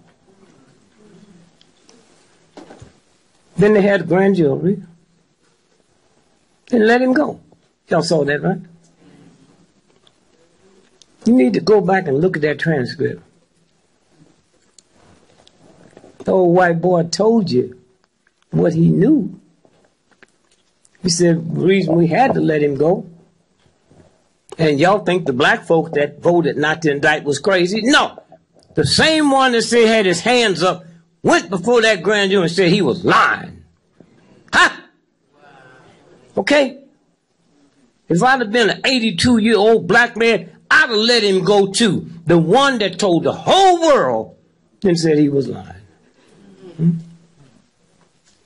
Then they had grand jury and let him go. Y'all saw that, right? You need to go back and look at that transcript. The old white boy told you what he knew. He said the reason we had to let him go, and y'all think the black folk that voted not to indict was crazy? No. The same one that said had his hands up went before that grand jury and said he was lying. Huh? Okay? If I'd have been an 82-year-old black man, I'd have let him go too. The one that told the whole world and said he was lying.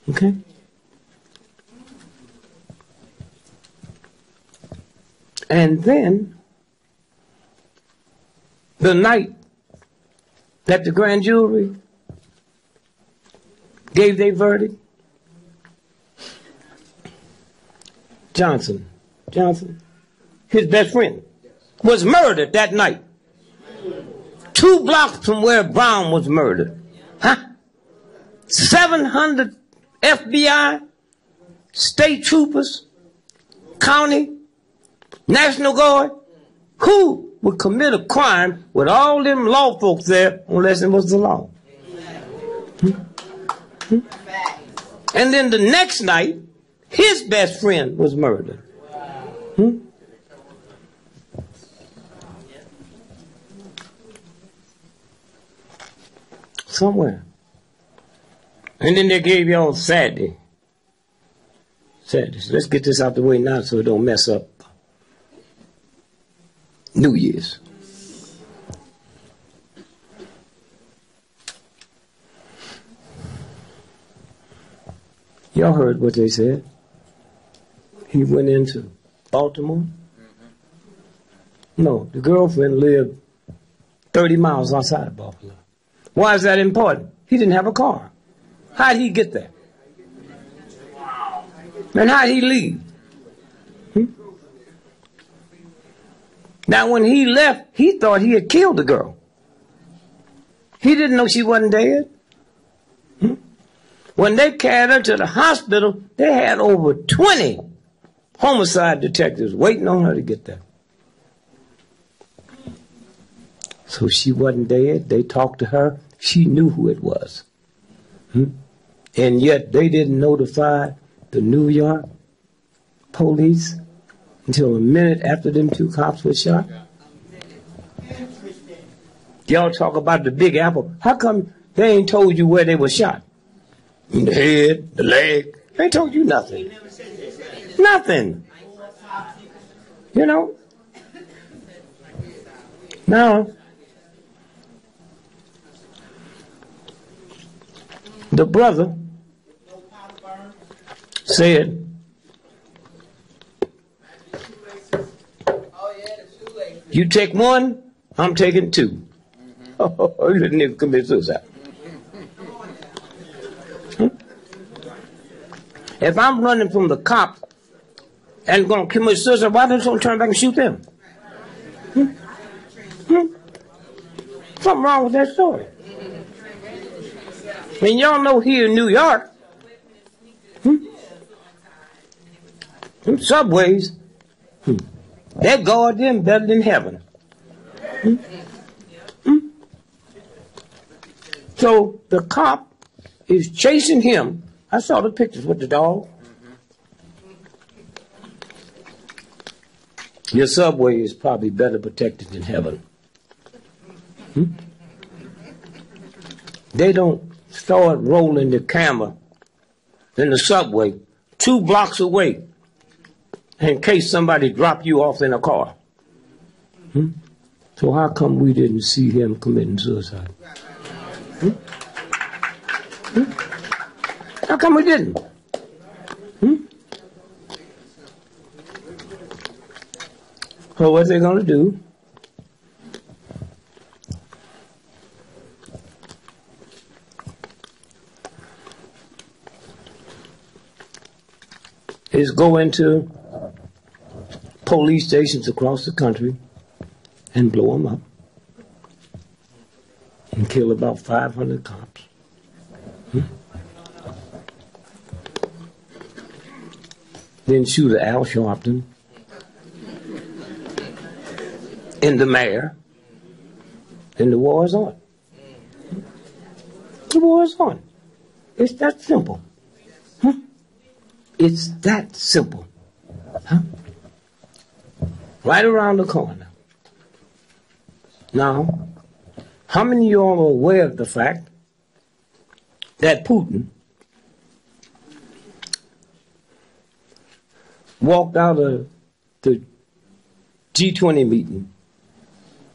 Okay? And then, the night that the grand jury gave their verdict, Johnson, his best friend, was murdered that night. 2 blocks from where Brown was murdered. Huh? 700 FBI, state troopers, county, National Guard. Who would commit a crime with all them law folks there unless it was the law? And then the next night, his best friend was murdered. Somewhere. And then they gave y'all Saturday. Let's get this out the way now so it don't mess up New Year's. Y'all heard what they said. He went into Baltimore. No, the girlfriend lived 30 miles outside of Baltimore. Why is that important? He didn't have a car. How'd he get there? And how'd he leave? Now, when he left, he thought he had killed the girl. He didn't know she wasn't dead. When they carried her to the hospital, they had over 20 homicide detectives waiting on her to get there. So she wasn't dead. They talked to her. She knew who it was. And yet they didn't notify the New York police until a minute after them 2 cops were shot. Y'all talk about the Big Apple. How come they ain't told you where they were shot? In the head, the leg. They told you nothing. Nothing. You know? Now, the brother said, you take 1, I'm taking 2. Oh, he didn't even commit suicide. If I'm running from the cops and going to commit suicide, why don't you turn back and shoot them? Something wrong with that story. I mean, y'all know here in New York, them subways, they guard them better than heaven. So the cop is chasing him. I saw the pictures with the dog. Your subway is probably better protected than heaven. They don't start rolling the camera in the subway 2 blocks away in case somebody drop you off in a car. So how come we didn't see him committing suicide? How come we didn't? So what they're going to do is go into police stations across the country and blow them up and kill about 500 cops. Then shoot at Al Sharpton and the mayor, and the war is on. The war is on. It's that simple. It's that simple. Right around the corner. Now, how many of you all are aware of the fact that Putin walked out of the G20 meeting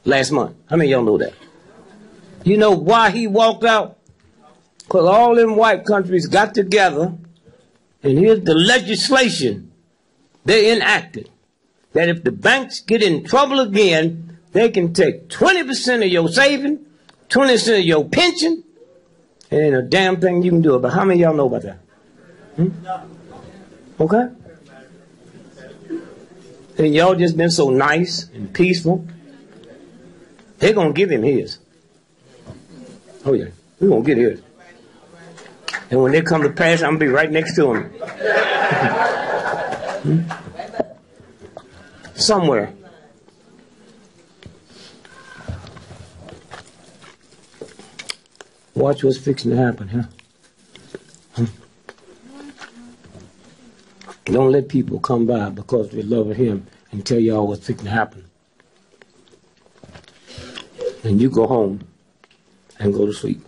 last month? How many of y'all know that? You know why he walked out? Because all them white countries got together, and here's the legislation they enacted. that if the banks get in trouble again, they can take 20% of your saving, 20% of your pension, and ain't a damn thing you can do about it. How many of y'all know about that? Okay? And y'all just been so nice and peaceful. They're going to give him his. Oh, yeah. We're going to get his. And when they come to pass, I'm going to be right next to him. Somewhere. Watch what's fixing to happen, huh? Don't let people come by because they love him and tell y'all what's fixing to happen. And you go home and go to sleep.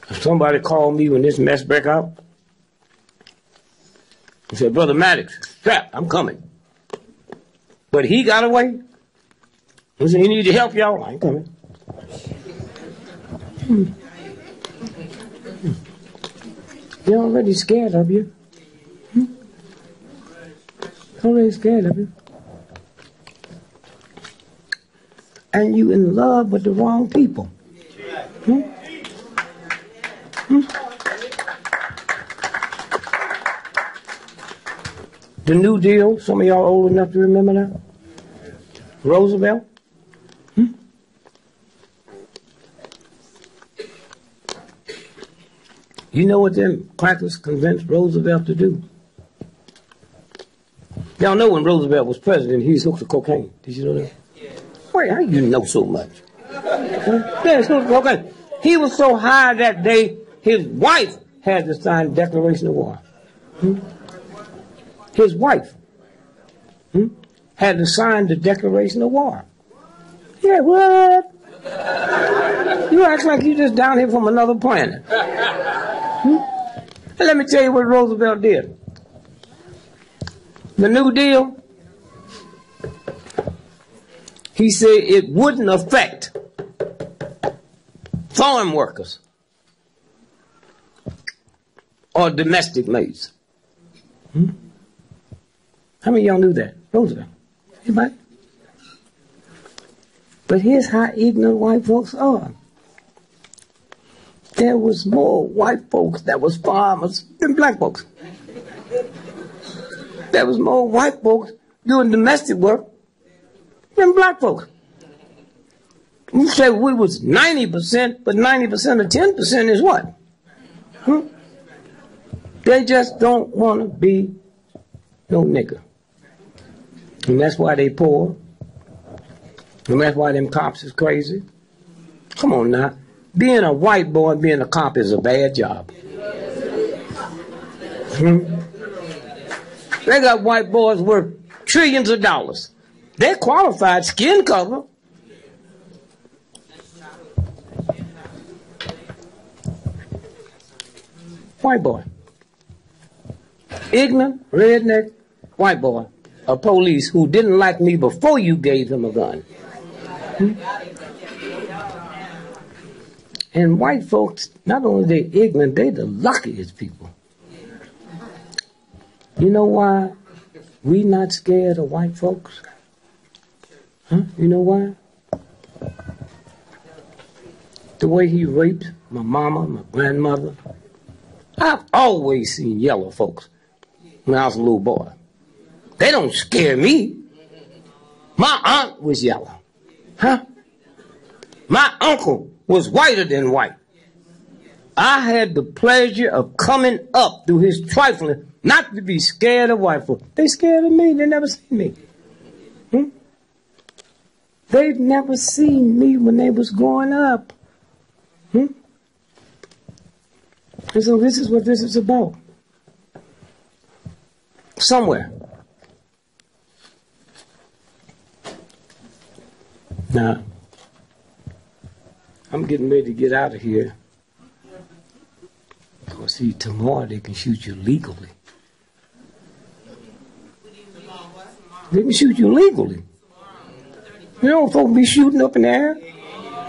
If somebody called me when this mess broke out and said, Brother Maddox, strap, I'm coming. But he got away. He said, he needs your help, y'all. I ain't coming. They're already scared of you. Already scared of you. And you in love with the wrong people. The New Deal, some of y'all old enough to remember that? Roosevelt? You know what them crackers convinced Roosevelt to do? Y'all know when Roosevelt was president, he was hooked to cocaine. Did you know that? Wait, how you know so much? Yeah, he's hooked to cocaine. He was so high that day, his wife had to sign the Declaration of War. His wife had to sign the Declaration of War. Yeah, what? You act like you just down here from another planet. And let me tell you what Roosevelt did. The New Deal, he said it wouldn't affect farm workers or domestic maids. How many of y'all knew that? Roosevelt. Anybody? But here's how ignorant white folks are. There was more white folks that was farmers than black folks. There was more white folks doing domestic work than black folks. You say we was 90%, but 90% of 10% is what? They just don't want to be no nigger. And that's why they poor. And that's why them cops is crazy. Come on now. Being a white boy and being a cop is a bad job. They got white boys worth trillions of dollars. They're qualified skin cover. White boy. Ignorant, redneck, white boy. A police who didn't like me before you gave him a gun. And white folks, not only they ignorant, they the luckiest people. You know why we not scared of white folks? You know why? The way he raped my mama, my grandmother. I've always seen yellow folks when I was a little boy. They don't scare me. My aunt was yellow. My uncle was whiter than white. I had the pleasure of coming up through his trifling, not to be scared of white folks. They scared of me. They never seen me. They'd never seen me when they was growing up. And so this is what this is about. Somewhere. Now, I'm getting ready to get out of here. Because see, tomorrow they can shoot you legally. They can shoot you legally. You know, folks be shooting up in the air,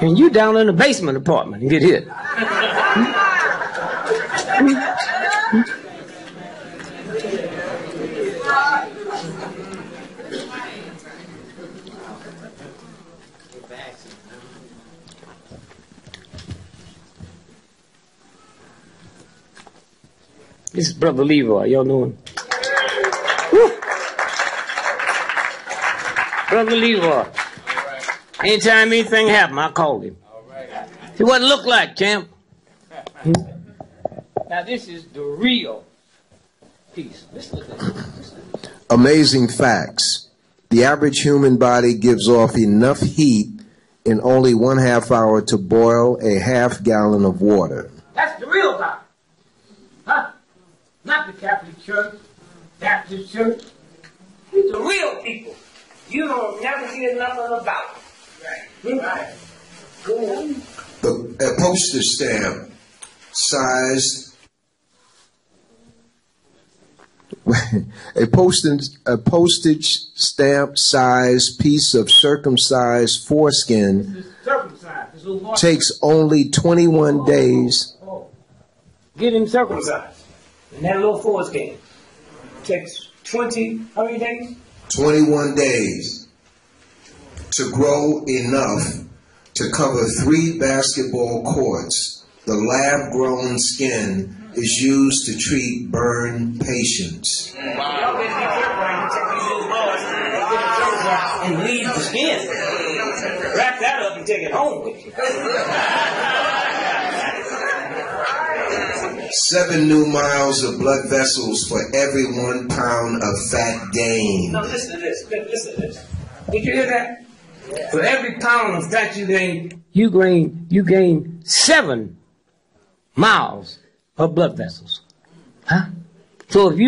and you down in the basement apartment and get hit. This is Brother Leroy. Y'all know him? Woo. Brother Leroy. Anytime anything happened, I called him. See what it looked like, champ. Now this is the real piece. Listen to this. Amazing facts. The average human body gives off enough heat in only 1/2 hour to boil a 1/2 gallon of water. That's the real God. Huh? Not the Catholic Church, Baptist Church. These are real people. You don't never hear nothing about it. Right. A postage stamp sized a postage stamp sized piece of circumcised foreskin takes only 21 days. Get him circumcised. And that little foreskin takes how many days? 21 days to grow enough to cover 3 basketball courts. The lab-grown skin is used to treat burn patients. And leave the skin. Wrap that up and take it home with you. 7 new miles of blood vessels for every 1 pound of fat gained. Now listen to this. Listen to this. Did you hear that? For every pound of fat you gain, you gain 7 miles of blood vessels. Huh? So if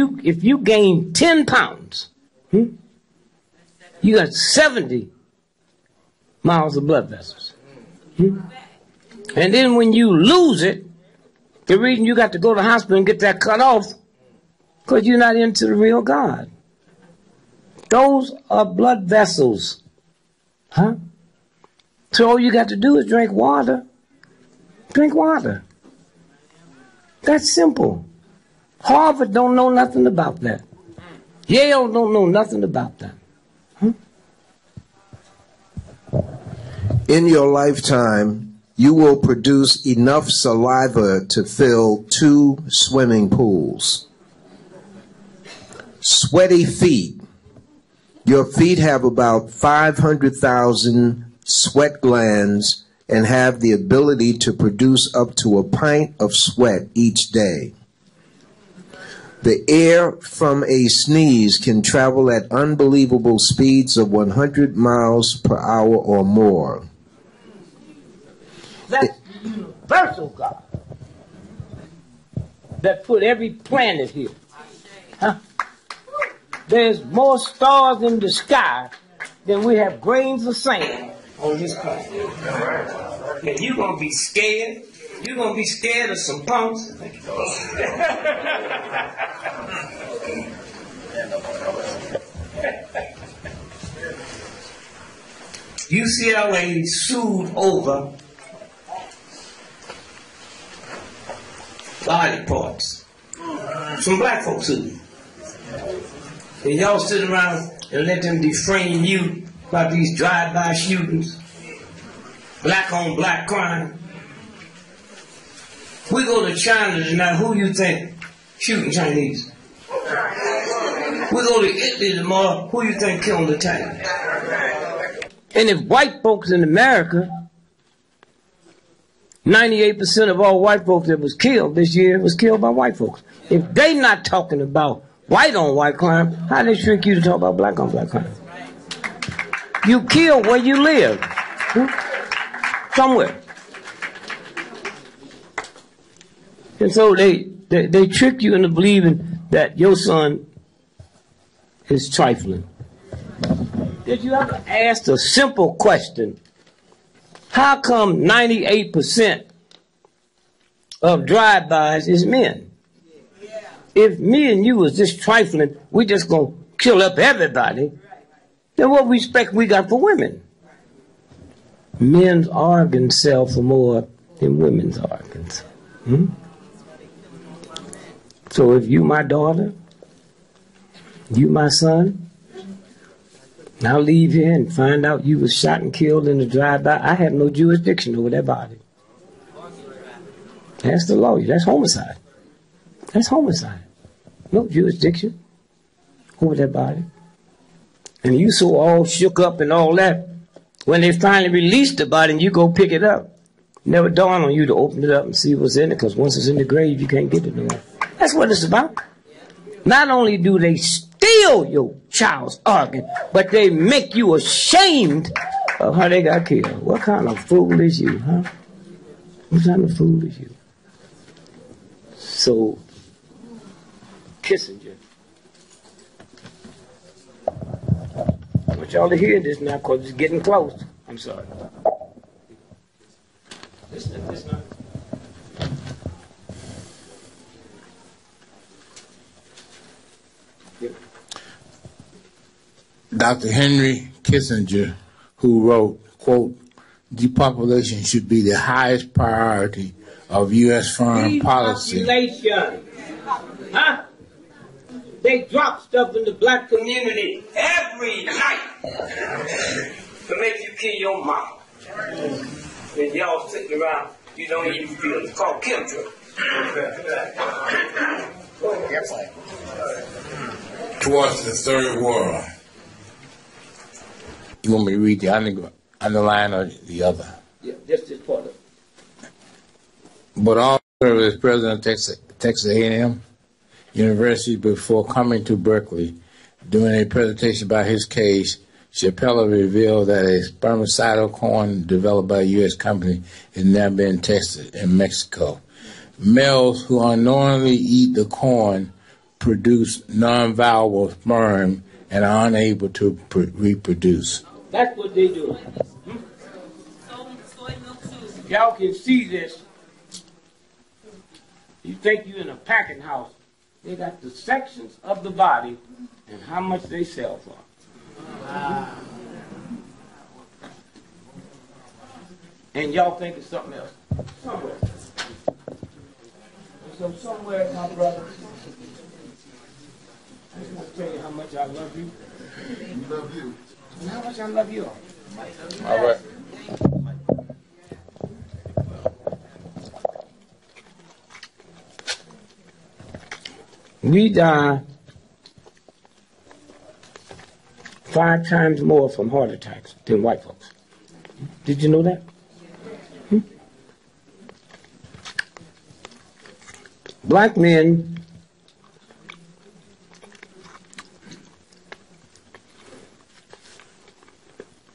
you gain 10 pounds, you got 70 miles of blood vessels. And then when you lose it, the reason you got to go to the hospital and get that cut off, because you're not into the real God. Those are blood vessels. Huh? So all you got to do is drink water. Drink water. That's simple. Harvard don't know nothing about that. Yale don't know nothing about that. Huh? In your lifetime, you will produce enough saliva to fill 2 swimming pools. Sweaty feet. Your feet have about 500,000 sweat glands and have the ability to produce up to a pint of sweat each day. The air from a sneeze can travel at unbelievable speeds of 100 miles per hour or more. That's the universal God that put every planet here. Huh? There's more stars in the sky than we have grains of sand on this planet. And you're going to be scared. You're going to be scared of some punks. UCLA sued over body parts. Some black folks sued. And y'all sit around and let them defame you about these drive-by shootings, black on black crime. We go to China tonight, who you think shooting Chinese? We go to Italy tomorrow, who you think killing the Italians? And if white folks in America, 98% of all white folks that was killed this year was killed by white folks. If they not talking about white on white crime, how they trick you to talk about black on black crime? You kill where you live. Somewhere. And so they trick you into believing that your son is trifling. Did you ever ask a simple question? How come 98% of drive-bys is men? If me and you was just trifling, we just gonna kill up everybody, then what respect we got for women? Men's organs sell for more than women's organs. So if you my daughter, you my son, and I'll leave here and find out you was shot and killed in a drive-by, I have no jurisdiction over that body. That's the law. That's homicide. That's homicide. No jurisdiction over that body. And you so all shook up and all that, when they finally release the body and you go pick it up, never dawned on you to open it up and see what's in it, because once it's in the grave, you can't get it no more. That's what it's about. Not only do they steal your child's organ, but they make you ashamed of how they got killed. What kind of fool is you, huh? What kind of fool is you? So, Kissinger. I want y'all to hear this now, because it's getting close. I'm sorry. Listen to this now. Dr. Henry Kissinger, who wrote, quote, depopulation should be the highest priority of U.S. foreign policy. Depopulation. Huh? They drop stuff in the black community every night to make you kill your mama. And y'all sitting around, you don't even feel it. It's called chemtrail. Towards the third world. You want me to read the underline or the other? Yeah, just this part of it. But all as president of Texas A&M University before coming to Berkeley, during a presentation about his case, Chappelle revealed that a spermicidal corn developed by a U.S. company is now being tested in Mexico. Males who unknowingly eat the corn produce non-viable sperm and are unable to reproduce. That's what they do. Y'all can see this. You think you're in a packing house. They got the sections of the body and how much they sell for. And y'all think it's something else. Somewhere. So somewhere, my brother, I just want to tell you how much I love you. Love you. And how much I love you. All right. We die 5 times more from heart attacks than white folks. Did you know that? Black men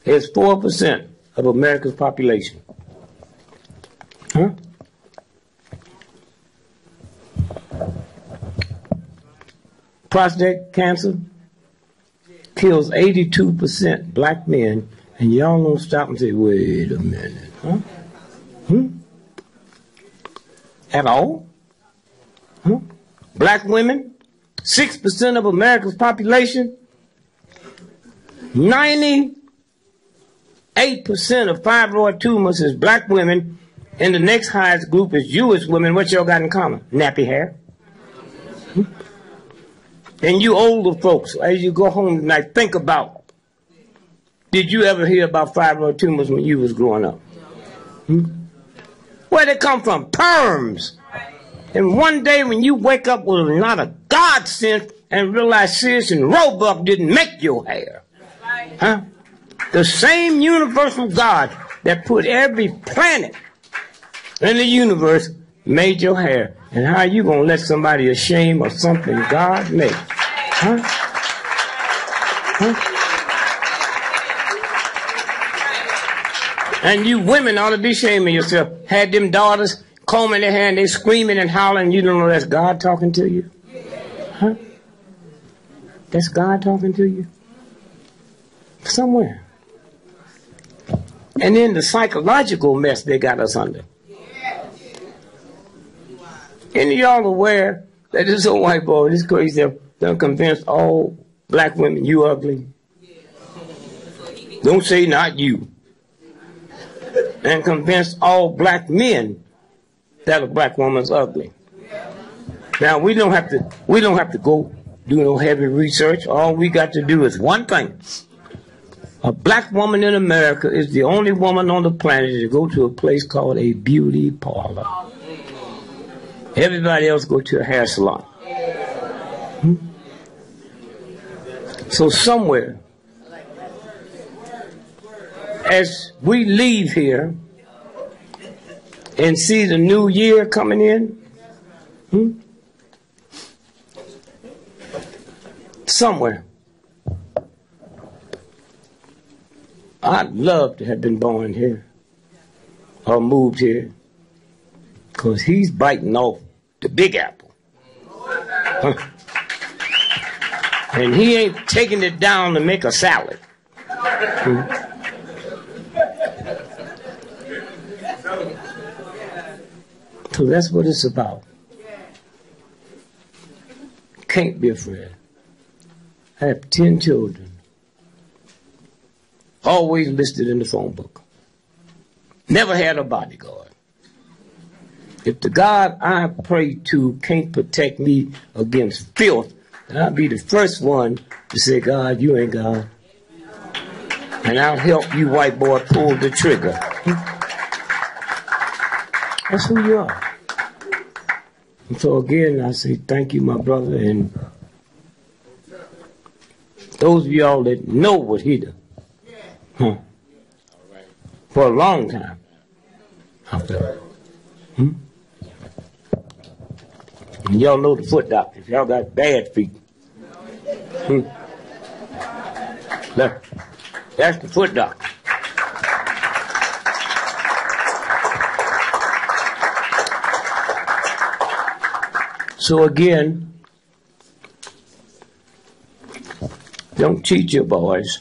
is 4% of America's population. Huh? Prostate cancer kills 82% black men, and y'all don't stop and say, wait a minute, huh? At all? Huh? Black women, 6% of America's population, 98% of fibroid tumors is black women, and the next highest group is Jewish women. What y'all got in common? Nappy hair. And you older folks, as you go home tonight, think about, did you ever hear about fibroid tumors when you was growing up? Where'd they come from? Perms. And one day when you wake up with not a God sense and realize Sears and Roebuck didn't make your hair. Huh? The same universal God that put every planet in the universe made your hair. And how are you going to let somebody ashamed of something God made? Huh? Huh? And you women ought to be ashamed of yourself. Had them daughters combing their hair and they screaming and hollering. You don't know that's God talking to you? Huh? That's God talking to you? Somewhere. And then the psychological mess they got us under. Any of y'all aware that this old white boy, this crazy, done convinced all black women you ugly? Don't say not you. And convinced all black men that a black woman's ugly. Now we don't have to go do no heavy research. All we got to do is one thing. A black woman in America is the only woman on the planet to go to a place called a beauty parlor. Everybody else go to a hair salon. So somewhere, as we leave here and see the new year coming in, somewhere, I'd love to have been born here or moved here, because he's biting off the big apple. And he ain't taking it down to make a salad. So that's what it's about. Can't be afraid. I have 10 children. Always listed in the phone book. Never had a bodyguard. If the God I pray to can't protect me against filth, then I'll be the first one to say, God, you ain't God. And I'll help you, white boy, pull the trigger. That's who you are. And so again, I say thank you, my brother, and those of y'all that know what he did. For a long time. And y'all know the foot doctors. Y'all got bad feet. That's the foot doctor. So again, don't teach your boys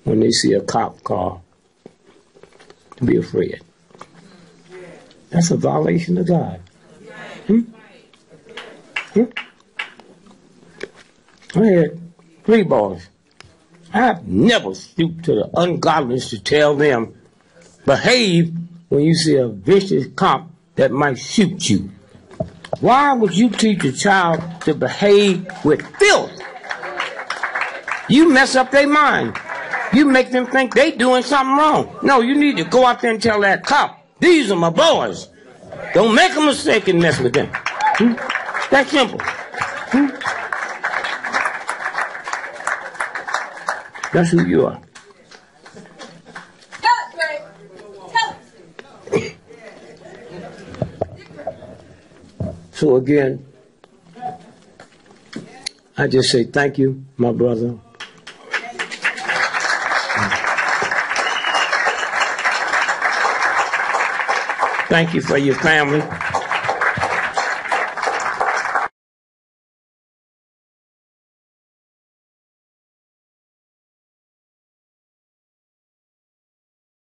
when they see a cop car to be afraid. That's a violation of God. I had 3 boys. I've never stooped to the ungodliness to tell them, behave when you see a vicious cop that might shoot you. Why would you teach a child to behave with filth? You mess up their mind. You make them think they doing something wrong. No, you need to go out there and tell that cop, these are my boys. Don't make a mistake and mess with them. That's simple. That's who you are. Tell it, Greg. Tell it. So again, I just say thank you, my brother. Thank you for your family.